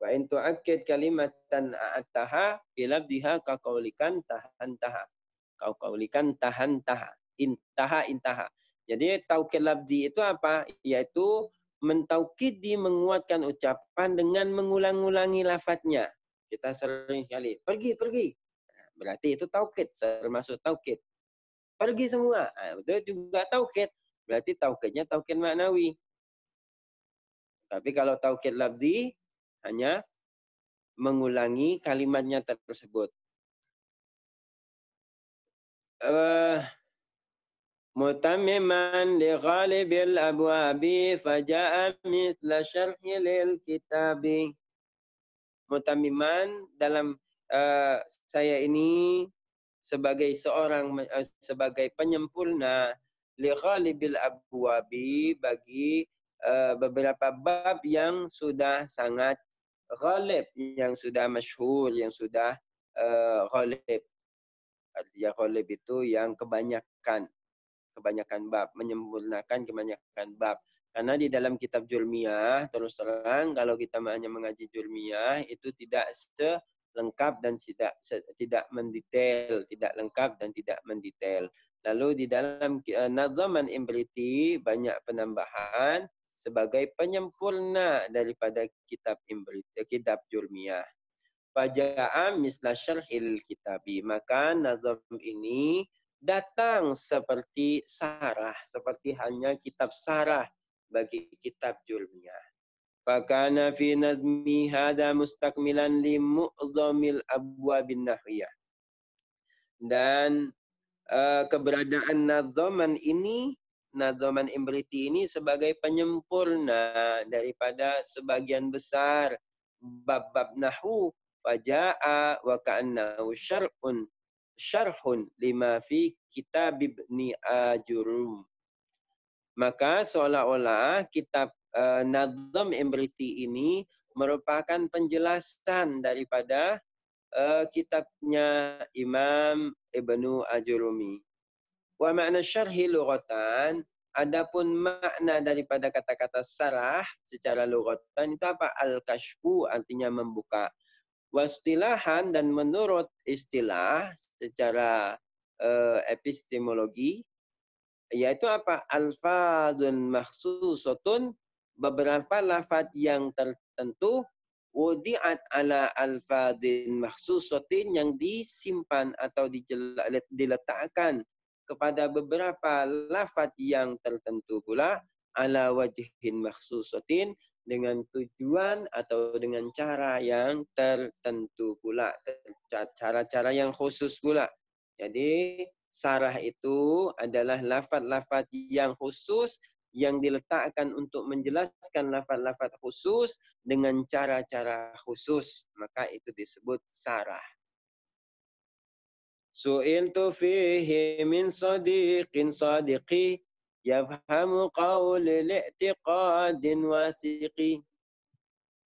Wa in tu'akkid kalimatan a'taha bilabdiha kaqaulikan tahantaha. Kaqaulikan tahantaha. Intaha. Jadi taukid labdi itu apa? Yaitu mentaukidi, menguatkan ucapan dengan mengulang-ulangi lafadznya. Kita sering sekali pergi. Berarti itu taukid, termasuk taukid. Pergi semua. Itu juga taukid. Berarti taukidnya taukid maknawi. Tapi kalau taukid labdi hanya mengulangi kalimatnya tersebut. Mutammiman li ghalibil abwabi faja'a mithla syarhi lil kitabi. Mutammiman dalam saya ini sebagai sebagai penyempurna li ghalibil abwabi bagi beberapa bab yang sudah sangat ghalib, yang sudah masyhur, yang sudah ghalib. Artinya ghalib itu yang kebanyakan bab, menyempurnakan kebanyakan bab. Karena di dalam kitab Julmiyah, terus terang kalau kita hanya mengaji Julmiyah itu tidak lengkap dan tidak mendetail, tidak lengkap dan tidak mendetail. Lalu di dalam Nadhaman Imriti banyak penambahan sebagai penyempurna daripada kitab Julmiyah. Faja'a misla syarhil kitabi. Maka nazam ini datang seperti sarah, seperti halnya kitab sarah bagi kitab Julmiyah. Fakana fi nazmi hada mustakmilan li mu'zamil abwabin nahwiyah. Dan keberadaan nadhaman ini, nadhaman Imriti ini sebagai penyempurna daripada sebagian besar bab-bab nahwu. Faja'a wa ka'annahu syarhun lima fi kitab Ibni Ajurum. Maka seolah-olah kitab Nadham Imriti ini merupakan penjelasan daripada kitabnya Imam Ibnu Ajurumi. Wa makna syarhi lughatan, adapun makna daripada kata-kata sarah secara lughatan itu apa? Al-kashfu, artinya membuka. Wastilahan, dan menurut istilah secara epistemologi, yaitu apa? Alfadun makhsusatun, beberapa lafaz yang tertentu, wudi'at ala alfadin makhsusatin, yang disimpan atau diletakkan kepada beberapa lafaz yang tertentu pula, ala wajhin makhsusatin, dengan tujuan atau dengan cara yang tertentu pula, cara-cara yang khusus pula. Jadi sarah itu adalah lafaz-lafaz yang khusus yang diletakkan untuk menjelaskan lafaz-lafaz khusus dengan cara-cara khusus, maka itu disebut sarah. Su'iltu fihi min sadiqin sadiqi yafhamu qawli li'tiqadin wasiqi.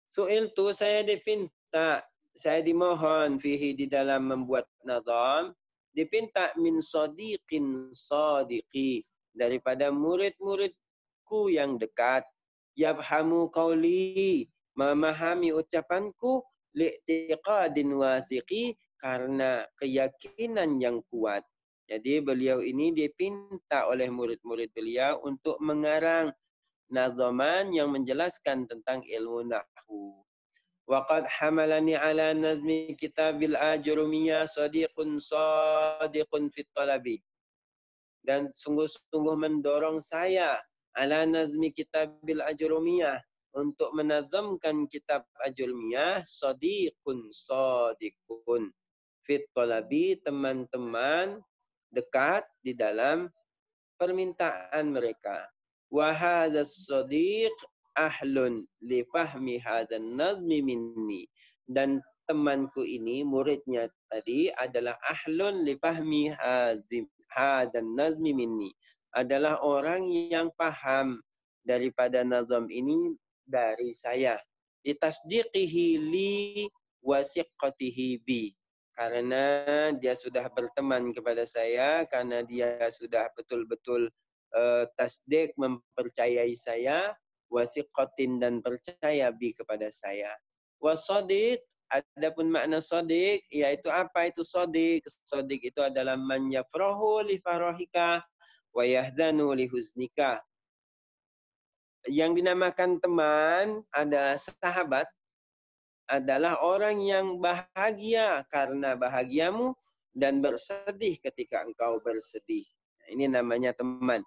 Su'iltu, saya dimohon fihi, di dalam membuat nazam, dipinta min sadiqin sadiqi, daripada murid-muridku yang dekat, yafhamu qauli, memahami ucapanku, li'tiqadin wasiqi, karena keyakinan yang kuat. Jadi beliau ini dipinta oleh murid-murid beliau untuk mengarang nazaman yang menjelaskan tentang ilmu nahwu. Waqad hamalani ala nazmi kitabil ajrumiyah sadiqun sadiqun fit talabi. Dan sungguh-sungguh mendorong saya ala nazmi kitabil ajrumiyah, untuk menazamkan kitab ajrumiyah sadiqun sadiqun fit talabi, teman-teman dekat di dalam permintaan mereka. Wa hadzas sadiq ahlun li fahmi hadzan nazmi minni. Dan temanku ini, muridnya tadi, adalah ahlun li fahmi hadzan nazmi minni. Adalah orang yang paham daripada nazam ini dari saya. Litasdiqihi li wa siqqatihi bi. Karena dia sudah berteman kepada saya, karena dia sudah betul-betul tasdik, mempercayai saya, wasiqatin, dan percaya bi, kepada saya. Wasadiq, adapun makna sadiq, yaitu apa itu sadiq? Sadiq itu adalah man yafrahu li farahika wa yahdanu li huznika. Yang dinamakan teman adalah sahabat, adalah orang yang bahagia karena bahagiamu dan bersedih ketika engkau bersedih. Ini namanya teman.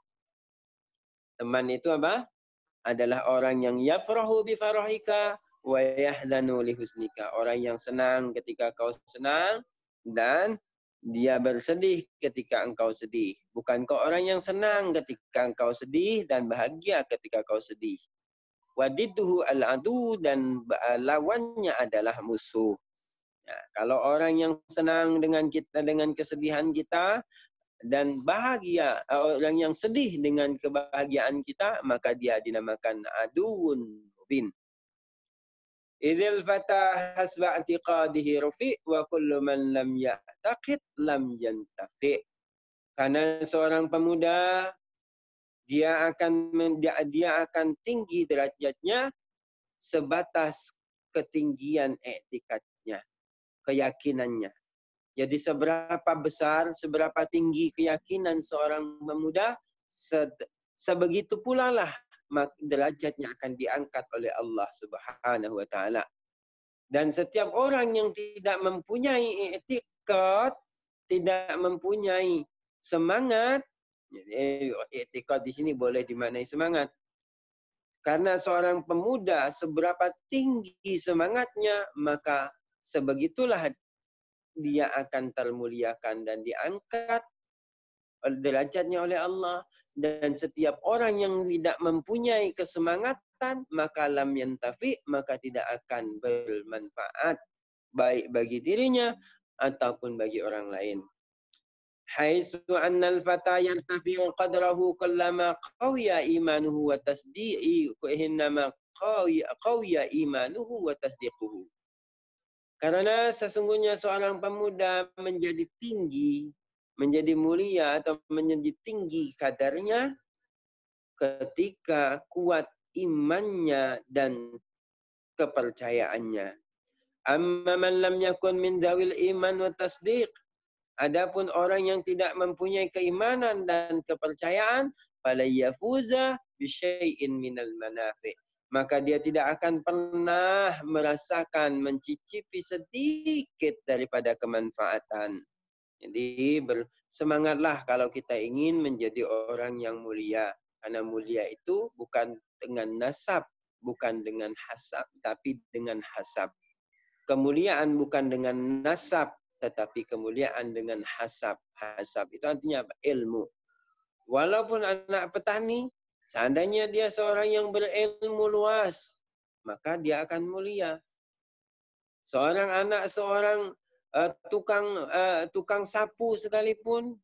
Teman itu apa? Adalah orang yang yafrahu bi farahika wa yahzanu li husnika. Orang yang senang ketika kau senang dan dia bersedih ketika engkau sedih. Bukan kau orang yang senang ketika engkau sedih dan bahagia ketika kau sedih. Wadidduhu al-adu, dan lawannya adalah musuh. Ya, kalau orang yang senang dengan kita, dengan kesedihan kita, dan bahagia, orang yang sedih dengan kebahagiaan kita, maka dia dinamakan aduun mubin. Idzal fata hasba i'tiqadihi rufi wa kullu man lam ya'taqid lam yantafi. Karena seorang pemuda dia akan tinggi derajatnya sebatas ketinggian etikatnya, keyakinannya. Jadi seberapa besar, seberapa tinggi keyakinan seorang pemuda, sebegitu pula lah derajatnya akan diangkat oleh Allah Subhanahu wa taala. Dan setiap orang yang tidak mempunyai i'tiqad, tidak mempunyai semangat, i'tiqad di sini boleh dimaknai semangat. Karena seorang pemuda seberapa tinggi semangatnya, maka sebegitulah dia akan termuliakan dan diangkat derajatnya oleh Allah. Dan setiap orang yang tidak mempunyai kesemangatan, maka lam yantafi, maka tidak akan bermanfaat, baik bagi dirinya ataupun bagi orang lain. Haitsu annal fata yartafi'u qadrahu kullama qawiya imanuhu wa tasdiqi innama qawiya imanuhu wa tasdiquhu. Karena sesungguhnya seorang pemuda menjadi tinggi, menjadi mulia atau menjadi tinggi kadarnya ketika kuat imannya dan kepercayaannya. Amma man lam yakun min dawil iman wa tasdiq. Adapun orang yang tidak mempunyai keimanan dan kepercayaan, fala yafuza bi syai'in minal manafi'. Maka dia tidak akan pernah merasakan, mencicipi sedikit daripada kemanfaatan. Jadi bersemangatlah kalau kita ingin menjadi orang yang mulia. Karena mulia itu bukan dengan nasab, bukan dengan hasab, tapi dengan hasab. Kemuliaan bukan dengan nasab, tetapi kemuliaan dengan hasab. Hasab itu artinya apa? Ilmu. Walaupun anak petani, seandainya dia seorang yang berilmu luas, maka dia akan mulia. Seorang tukang sapu sekalipun,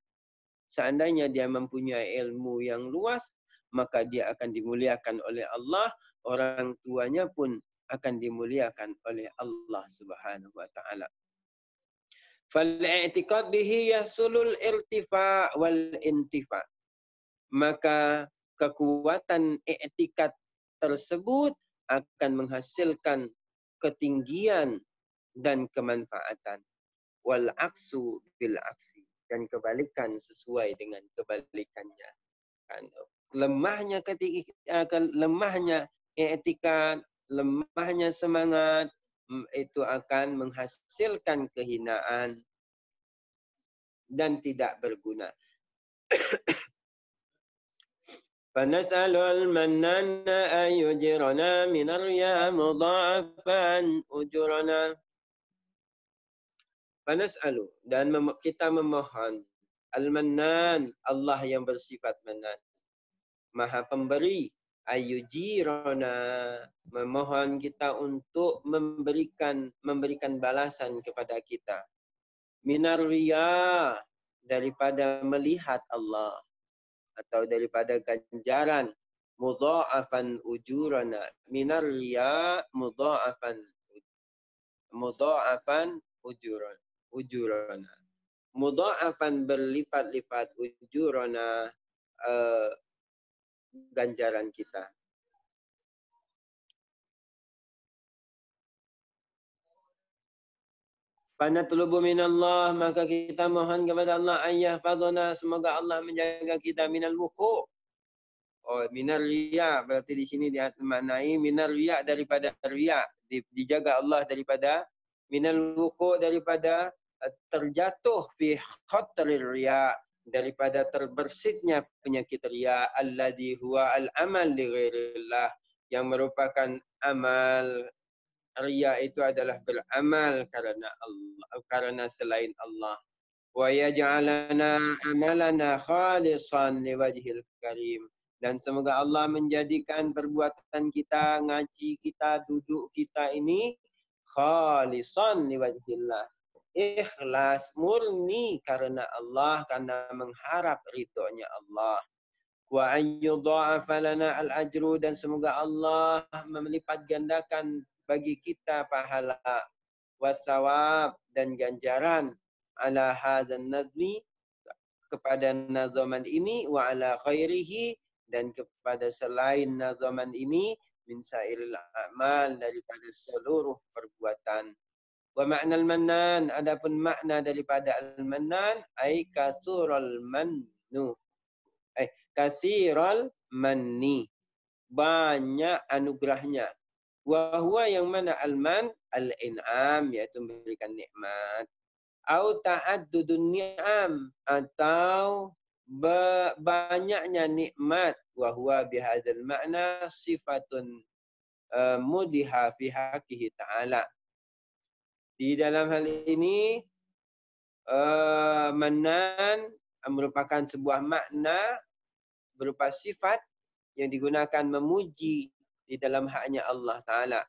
seandainya dia mempunyai ilmu yang luas, maka dia akan dimuliakan oleh Allah. Orang tuanya pun akan dimuliakan oleh Allah Subhanahu wa taala. Fal-i'tiqad bihi yahsulul irtifa' wal intifa. Maka kekuatan i'tikad tersebut akan menghasilkan ketinggian dan kemanfaatan. Wal aksu bil aksi, dan kebalikan sesuai dengan kebalikannya. Kan lemahnya lemahnya i'tikad, lemahnya semangat itu akan menghasilkan kehinaan dan tidak berguna. Fanas'alul mannana ayyujirana minar riya mudha'afan ujurana. Fanas'alu, dan kita memohon al-mannan, Allah yang bersifat mannan, maha pemberi, ayyujirana, memohon kita untuk memberikan balasan kepada kita. Minar riya, daripada melihat Allah, atau daripada ganjaran. Mudha'afan ujurana, minar riya mudha'afan ujurana. Mudha'afan berlipat-lipat, ujurana ganjaran kita. Fanatlubu minallah, maka kita mohon kepada Allah ayyahfadhana, semoga Allah menjaga kita minal wuku'. Oh, minar riya, berarti di sini dimaknai minar riya, daripada riya, dijaga Allah daripada minal wuku', daripada terjatuh fi khatrir riya, daripada terbersitnya penyakit riya, alladhi huwa al-amal li ghairillah, yang merupakan amal. Riya itu adalah beramal karena Allah, karena selain Allah. Wa yaj'alana amalana khalisan liwajhil karim, dan semoga Allah menjadikan perbuatan kita, ngaji kita, duduk kita ini khalisan liwajhillah, ikhlas, murni karena Allah, karena mengharap ridhonya Allah. Wa ayyudha'afa lana al-ajru, dan semoga Allah melipat gandakan bagi kita pahala, wasawab, dan ganjaran, ala hadzal nadmi, kepada nazaman ini, wa ala khairihi, dan kepada selain nazaman ini, min sairil a'mal, daripada seluruh perbuatan. Wa ma'nal mannan, adapun makna daripada al-mannan, ay kasural mannu, kasiral manni, banyak anugerahnya. Wa huwa, yang mana al-man, al-in'am, yaitu memberikan nikmat. Au ta'addudun ni'am, atau banyaknya nikmat. Wa huwa bihadzal makna sifatun mudiha fi haqqihi ta'ala. Di dalam hal ini mannan merupakan sebuah makna berupa sifat yang digunakan memuji di dalam haknya Allah Ta'ala.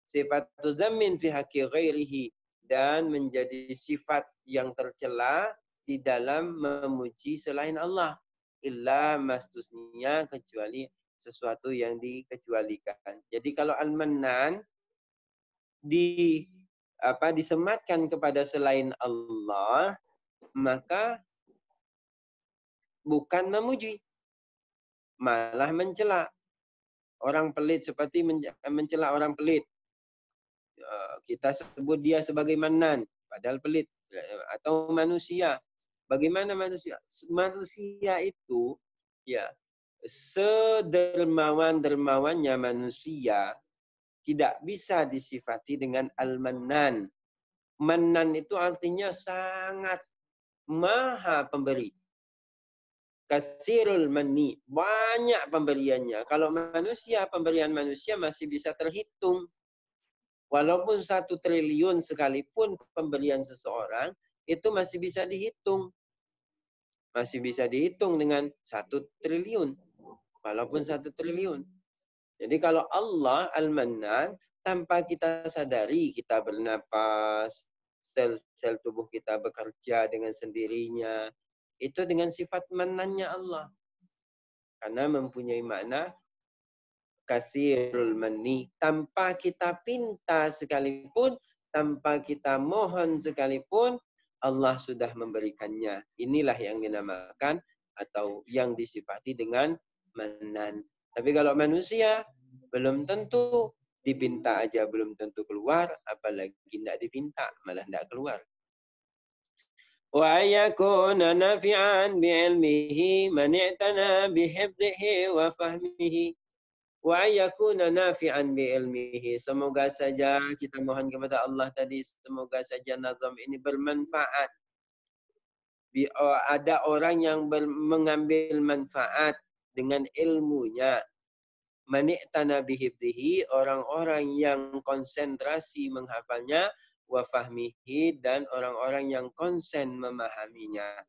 Sifatu dzammin fi haqqi ghairihi, dan menjadi sifat yang tercela di dalam memuji selain Allah. Illa mastusniya, kecuali sesuatu yang dikecualikan. Jadi kalau al-mannan disematkan kepada selain Allah, maka bukan memuji, malah mencela. Orang pelit seperti mencela orang pelit. Kita sebut dia sebagai mannan, padahal pelit. Atau manusia. Bagaimana manusia? Manusia itu, ya, sedermawan-dermawannya manusia tidak bisa disifati dengan al-mannan. Mannan itu artinya sangat maha pemberi. Kasirul manni, banyak pemberiannya. Kalau manusia, pemberian manusia masih bisa terhitung. Walaupun 1 triliun sekalipun pemberian seseorang, itu masih bisa dihitung. Masih bisa dihitung dengan 1 triliun. Walaupun 1 triliun. Jadi kalau Allah al-mannan, tanpa kita sadari, kita bernapas, sel-sel tubuh kita bekerja dengan sendirinya, itu dengan sifat manannya Allah. Karena mempunyai makna kasirul manni. Tanpa kita pinta sekalipun, tanpa kita mohon sekalipun, Allah sudah memberikannya. Inilah yang dinamakan atau yang disifati dengan manan. Tapi kalau manusia belum tentu, dipinta aja belum tentu keluar, apalagi tidak dipinta malah tidak keluar. Wa yakuna nafi'an bi'ilmihi man i'tana bihifdhihi wa fahmihi. Wa yakuna nafi'an bi'ilmihi. Semoga saja kita mohon kepada Allah tadi, semoga saja nazam ini bermanfaat. Ada orang yang mengambil manfaat dengan ilmunya. Mani'tana bihifdhihi, orang-orang yang konsentrasi menghafalnya, wa fahmihi, dan orang-orang yang konsen memahaminya.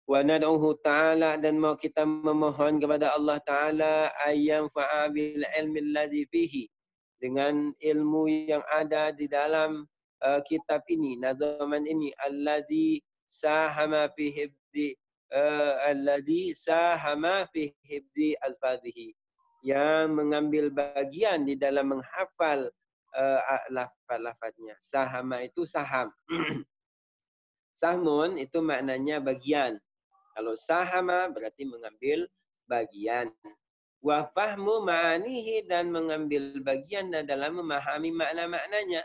Wa nad'uhu ta'ala, dan mau kita memohon kepada Allah Ta'ala ayyam fa'abil ilmi alladhi fihi, dengan ilmu yang ada di dalam kitab ini, nazaman ini, alladhi sahama fi hifdhi alladhi sahama fi hifdhi alfadhihi, yang mengambil bagian di dalam menghafal lafaz-lafaznya. Sahama itu saham. Sahmun itu maknanya bagian. Kalau sahama berarti mengambil bagian. Wa fahmu ma'anihi, dan mengambil bagian dalam memahami makna-maknanya.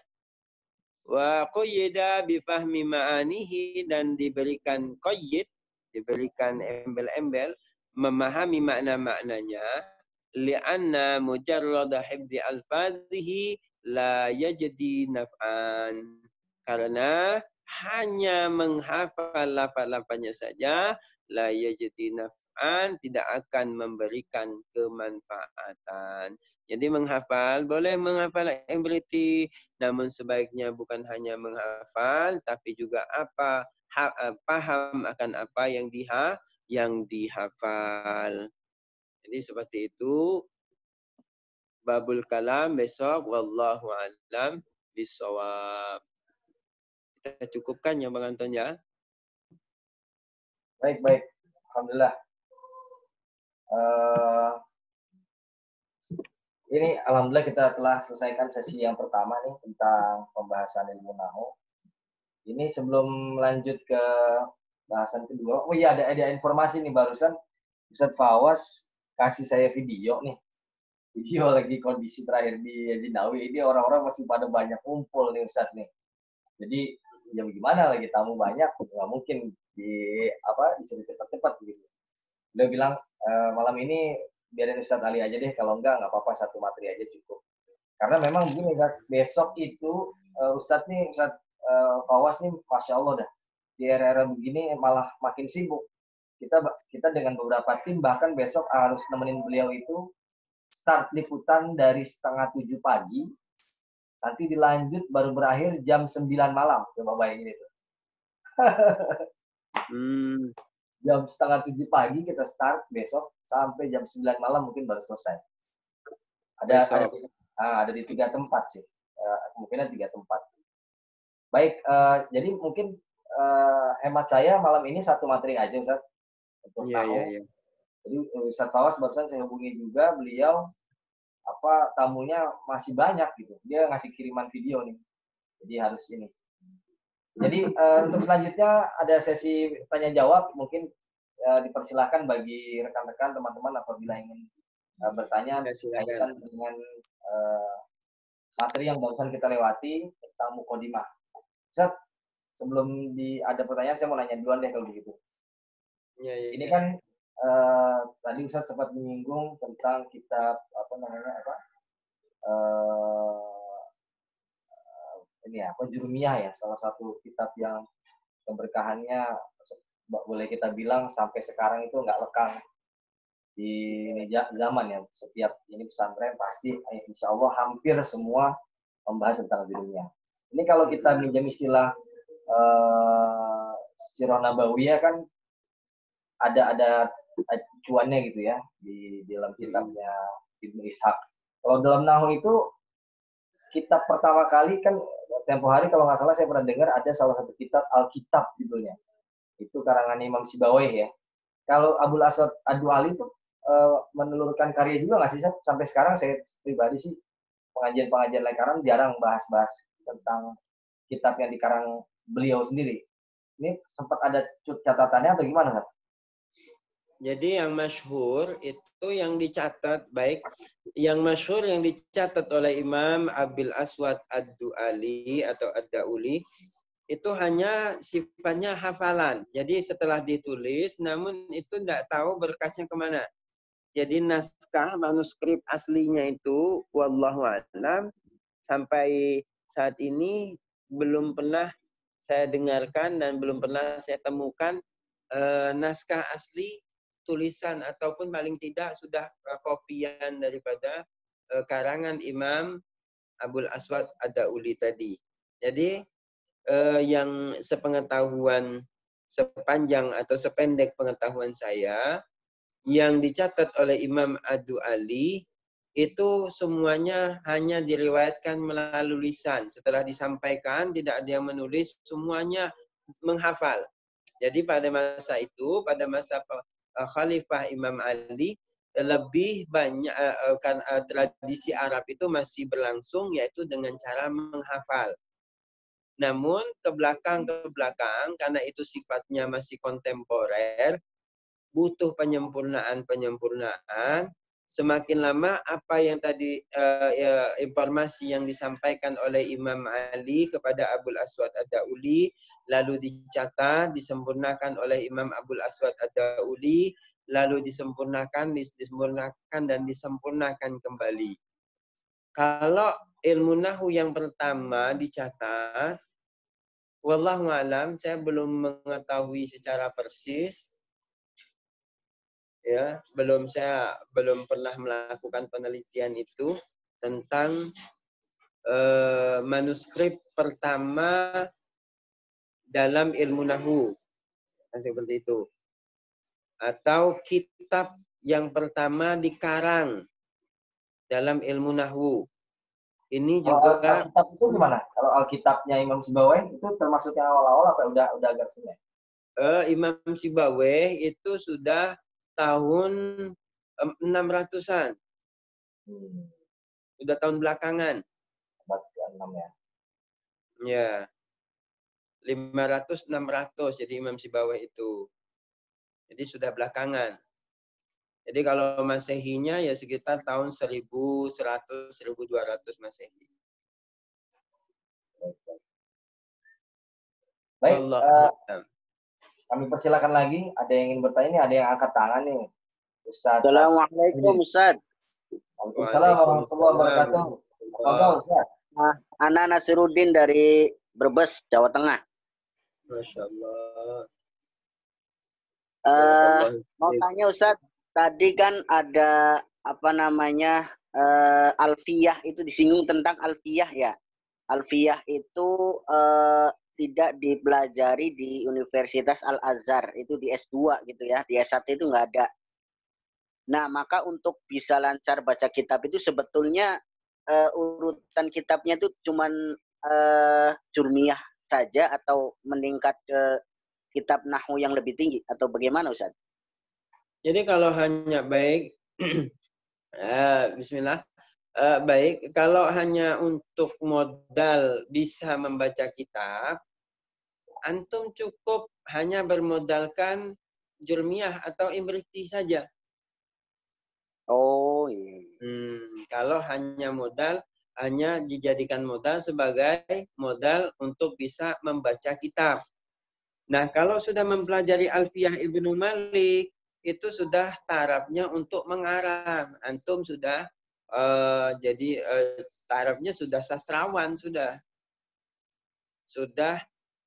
Wa qayyida bi fahmi ma'anihi, dan diberikan qayyid, diberikan embel-embel memahami makna-maknanya. Li'anna mujarrada hifdhi alfadhihi la yajdi naf'an. Karena hanya menghafal lafaz-lafaznya saja, la yajdi naf'an, tidak akan memberikan kemanfaatan. Jadi menghafal, boleh menghafal ability, namun sebaiknya bukan hanya menghafal, tapi juga paham akan apa yang dihafal. Jadi seperti itu babul kalam besok, wallahu a'lam bishawab. Kita cukupkan ya Bang Anton ya.
Baik. Alhamdulillah. Ini alhamdulillah kita telah selesaikan sesi yang pertama nih tentang pembahasan ilmu nahwu. Ini sebelum lanjut ke bahasan kedua, oh iya ada informasi nih barusan Ustadz Fawaz kasih saya video nih. Video lagi kondisi terakhir di Jinawi, ini orang-orang masih pada banyak kumpul nih Ustadz nih. Jadi ya gimana, lagi tamu banyak, nggak mungkin disuruh cepat-cepat gitu. Dia bilang malam ini biarin Ustadz Ali aja deh, kalau nggak apa-apa, satu materi aja cukup. Karena memang begini Ustadz, besok itu Ustadz Fawaz nih, Masya Allah dah, di era-era begini malah makin sibuk. Kita dengan beberapa tim bahkan besok harus nemenin beliau itu start liputan dari 6:30 pagi, nanti dilanjut baru berakhir jam 9 malam. Coba bayangin itu. Jam 6:30 pagi kita start besok, sampai jam 9 malam mungkin baru selesai. Ada di 3 tempat sih. Kemungkinan 3 tempat. Baik, jadi mungkin hemat saya malam ini satu materi aja Ustaz. Untuk tahu. Jadi Ustaz Fawaz barusan saya hubungi juga, beliau tamunya masih banyak gitu. Dia ngasih kiriman video nih. Jadi harus ini. Jadi untuk selanjutnya ada sesi tanya jawab, mungkin dipersilakan bagi rekan-rekan teman-teman apabila ingin bertanya berkaitan dengan materi yang barusan kita lewati tentang muqaddimah. Ustaz, sebelum ada pertanyaan saya mau nanya duluan deh kalau begitu. Ini kan tadi Ustaz sempat menyinggung tentang kitab Jurumiyah ya, salah satu kitab yang keberkahannya boleh kita bilang sampai sekarang itu nggak lekang di zaman ya. Setiap ini pesantren pasti insya Allah hampir semua membahas tentang Jurumiyah. Ini kalau kita minjam istilah Sirah Nabawiyah kan ada cuannya gitu ya di dalam kitabnya Ibnu Ishaq. Kalau dalam nahwu itu kitab pertama kali kan tempo hari kalau nggak salah saya pernah dengar ada salah satu kitab Alkitab judulnya. Itu karangan Imam Sibawayh ya. Kalau Abul Asad Ad-Du'ali itu menelurkan karya juga nggak sih? Sampai sekarang saya pribadi sih pengajian lekaran jarang bahas-bahas tentang kitab yang dikarang beliau sendiri. Ini sempat ada catatannya atau gimana, Ustaz?
Jadi yang masyhur itu yang dicatat, baik yang masyhur yang dicatat oleh Imam Abil Aswad Ad-Du'ali atau Ad-Dauli itu hanya sifatnya hafalan. Jadi setelah ditulis, namun itu tidak tahu berkasnya kemana. Jadi naskah manuskrip aslinya itu, wallahu a'lam, sampai saat ini belum pernah saya dengarkan dan belum pernah saya temukan naskah asli tulisan ataupun paling tidak sudah kopian daripada karangan Imam Abul Aswad Ad-Dauli tadi. Jadi yang sepengetahuan sepanjang atau sependek pengetahuan saya yang dicatat oleh Imam Ad-Du'ali itu semuanya hanya diriwayatkan melalui lisan. Setelah disampaikan tidak ada yang menulis, semuanya menghafal. Jadi pada masa itu, pada masa Khalifah Imam Ali, lebih banyak tradisi Arab itu masih berlangsung yaitu dengan cara menghafal. Namun ke belakang karena itu sifatnya masih kontemporer, butuh penyempurnaan. Semakin lama apa yang tadi informasi yang disampaikan oleh Imam Ali kepada Abul Aswad Ad-Dauli lalu dicatat, disempurnakan oleh Imam Abul Aswad Ad-Dauli, lalu disempurnakan dan disempurnakan kembali. Kalau ilmu nahwu yang pertama dicatat, wallahu alam, saya belum mengetahui secara persis. Ya, saya belum pernah melakukan penelitian itu tentang manuskrip pertama dalam ilmu nahwu, seperti itu. Atau kitab yang pertama dikarang dalam ilmu nahwu. Ini juga
Alkitab itu gimana? Kalau Alkitabnya Imam Sibawai itu termasuk yang awal-awal atau udah agak sini?
Imam Sibawai itu sudah tahun 600-an. Sudah tahun belakangan.
6 ya.
Ya. 500-600 jadi Imam Sibawai itu. Jadi sudah belakangan. Jadi kalau Masehinya ya sekitar tahun 1100-1200 Masehi.
Baik,
Allah.
kami persilakan lagi. Ada yang ingin bertanya nih, ada yang angkat tangan nih. Ustaz.
Assalamualaikum Ustaz.
Waalaikumsalam warahmatullahi wabarakatuh. Apa Ustaz?
Ana Nasiruddin dari Brebes, Jawa Tengah.
Masya Allah.
Mau tanya Ustaz, tadi kan ada apa namanya alfiyah itu disinggung tentang alfiyah ya. Alfiyah itu tidak dipelajari di Universitas Al-Azhar, itu di S2 gitu ya. Di S1 itu nggak ada. Nah, maka untuk bisa lancar baca kitab itu sebetulnya urutan kitabnya itu cuman jurmiyah saja atau meningkat ke kitab nahwu yang lebih tinggi atau bagaimana Ustaz?
Jadi kalau hanya baik bismillah. Baik, kalau hanya untuk modal bisa membaca kitab, antum cukup hanya bermodalkan jurmiyah atau imriti saja.
Oh iya.
Kalau hanya dijadikan modal sebagai modal untuk bisa membaca kitab. Nah, kalau sudah mempelajari Alfiyah Ibnu Malik, itu sudah tarafnya untuk mengarang. Antum sudah jadi tarafnya sudah sastrawan, sudah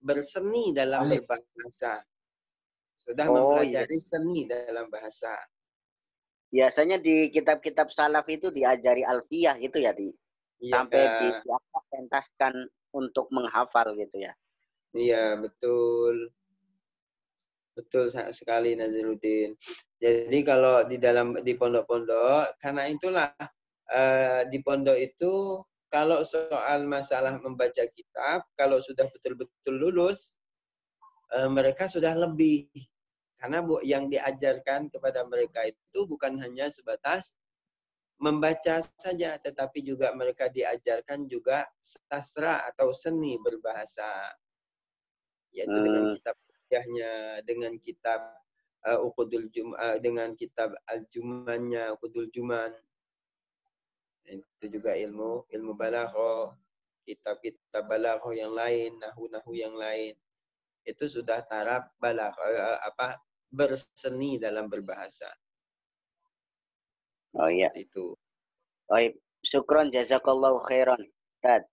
berseni dalam berbahasa. Sudah mempelajari seni dalam bahasa.
Biasanya di kitab-kitab salaf itu diajari alfiyah gitu ya, sampai dipentaskan untuk menghafal gitu ya.
Iya, betul. Betul sekali Naziruddin. Jadi kalau di pondok-pondok, karena itulah di pondok itu kalau soal masalah membaca kitab, kalau sudah betul-betul lulus, mereka sudah lebih. Karena yang diajarkan kepada mereka itu bukan hanya sebatas membaca saja, tetapi juga mereka diajarkan juga sastra atau seni berbahasa. yaitu dengan kitab hujahnya, dengan kitab Uqudul dengan kitab Al-Jumannya, Uqudul Juman. Itu juga ilmu balaghah, kitab-kitab balaghah yang lain, nahu-nahu yang lain. Itu sudah taraf balaghah berseni dalam berbahasa.
Oh iya.
Itu.
Baik, syukron jazakallahu khairan. Ustaz.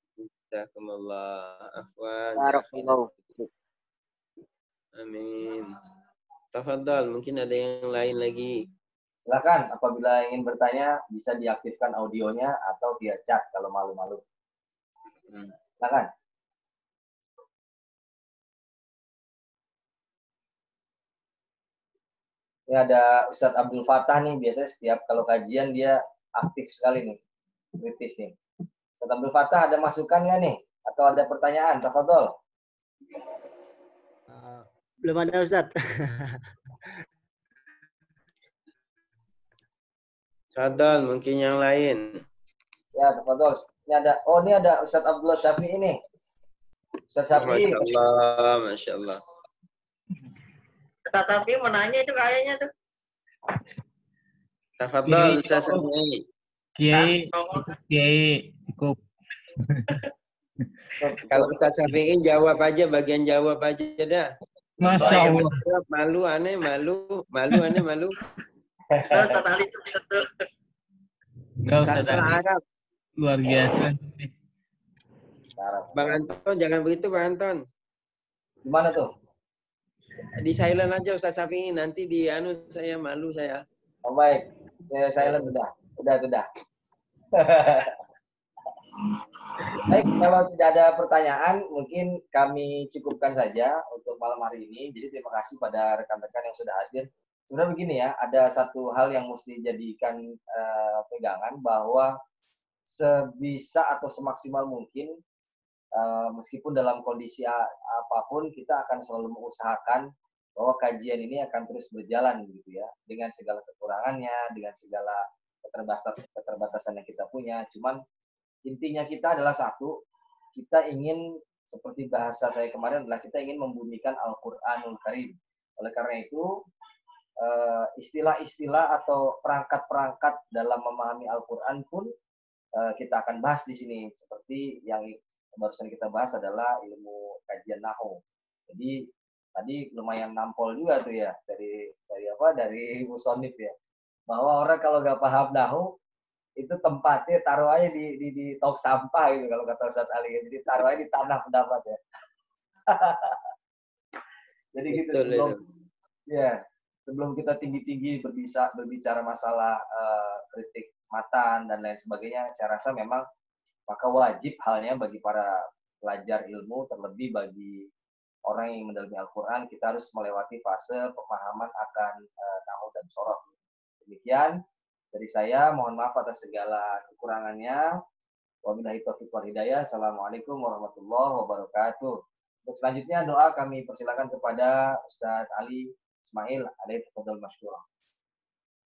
Jazakumullah afwan.
Barakallahu.
Amin. Tafadhal, mungkin ada yang lain lagi.
Silakan, apabila ingin bertanya bisa diaktifkan audionya atau via chat kalau malu-malu. Silakan. Ini ada Ustadz Abdul Fattah nih, biasanya setiap kalau kajian dia aktif sekali nih, kritis nih. Ustadz Abdul Fattah ada masukan nggak nih? Atau ada pertanyaan? Tafadhol.
Belum ada Ustadz.
Tafadhol, mungkin yang lain.
Ya, tafadhol. Ini ada Ustadz Abdullah Syafi'i ini. Ustadz Syafi'i.
Masya Allah.
Tapi mau nanya itu kayaknya tuh.
Tafadhol, Ustaz Syafi'i.
Kiai cukup.
Kalau Ustaz Syafi'i jawab aja, bagian jawab aja dah.
Masya Allah.
Malu aneh.
Enggak usah
Sastra Arab.
luar biasa.
Bang Anton, jangan begitu Bang Anton.
Gimana tuh?
Di silent aja Ustaz Syafi'i, nanti di saya malu saya.
Oh baik, saya silent udah. Baik, kalau tidak ada pertanyaan, mungkin kami cukupkan saja untuk malam hari ini. Jadi terima kasih pada rekan-rekan yang sudah hadir. Sebenarnya begini ya, ada satu hal yang mesti dijadikan pegangan bahwa sebisa atau semaksimal mungkin, meskipun dalam kondisi apapun, kita akan selalu mengusahakan bahwa kajian ini akan terus berjalan gitu ya, dengan segala kekurangannya, dengan segala keterbatasan yang kita punya. Cuman intinya kita adalah satu, kita ingin, seperti bahasa saya kemarin adalah kita ingin membumikan Al-Quranul Karim. Oleh karena itu, istilah-istilah atau perangkat-perangkat dalam memahami Al-Quran pun kita akan bahas di sini. Seperti yang barusan kita bahas adalah ilmu kajian Nahu. Jadi tadi lumayan nampol juga tuh ya dari musonif ya, bahwa orang kalau nggak paham Nahu itu tempatnya taruh aja di tong sampah gitu kalau kata Ustadz Ali. Jadi taruh aja di tanah pendapat ya. Jadi gitu sebelum kita tinggi-tinggi berbicara masalah kritik matan dan lain sebagainya, saya rasa memang maka wajib halnya bagi para pelajar ilmu, terlebih bagi orang yang mendalami Al-Quran, kita harus melewati fase pemahaman akan Nahu dan Shoroh. Demikian dari saya, mohon maaf atas segala kekurangannya. Wabillahi taufiq wal hidayah. Assalamualaikum warahmatullahi wabarakatuh. Untuk selanjutnya doa kami persilakan kepada Ustadz Ali Ismail. Alaihi tafadhol masykurah.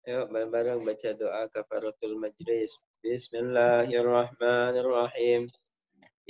Yuk bareng-bareng baca doa kafaratul majlis. Bismillahirrahmanirrahim.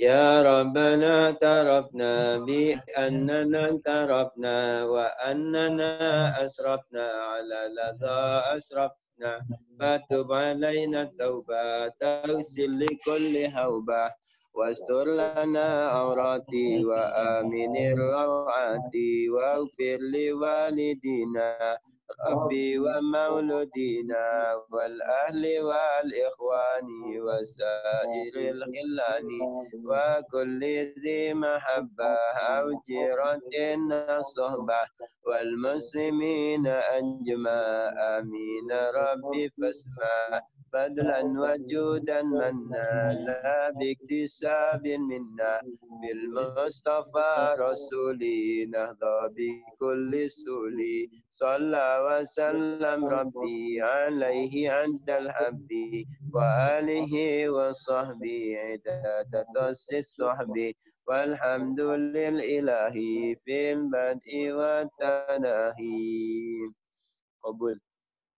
Ya Rabbana tarafna bi annana tarafna wa annana asrafna ala ladha asrafna fatub alaina tauba tawsil li kulli hawbah wastur lana awrati wa aminir rawati wa ufir li walidina Rabbi wa mauludina wal ahli wal ikhwani wa sairil khillani wa kulli zi mahabbah aw jiratin sohbah wal muslimina anjma amin Rabbi fasma fadlan wajudan manna la biktisabin minna bil mustafa rasuli nahda bi kulli suli salla wa sallam rabbi alaihi andal habdi wa alihi wa sahbihi idadatas sahbi walhamdulil ilahi fil bad'i wa tanahi. Qabul.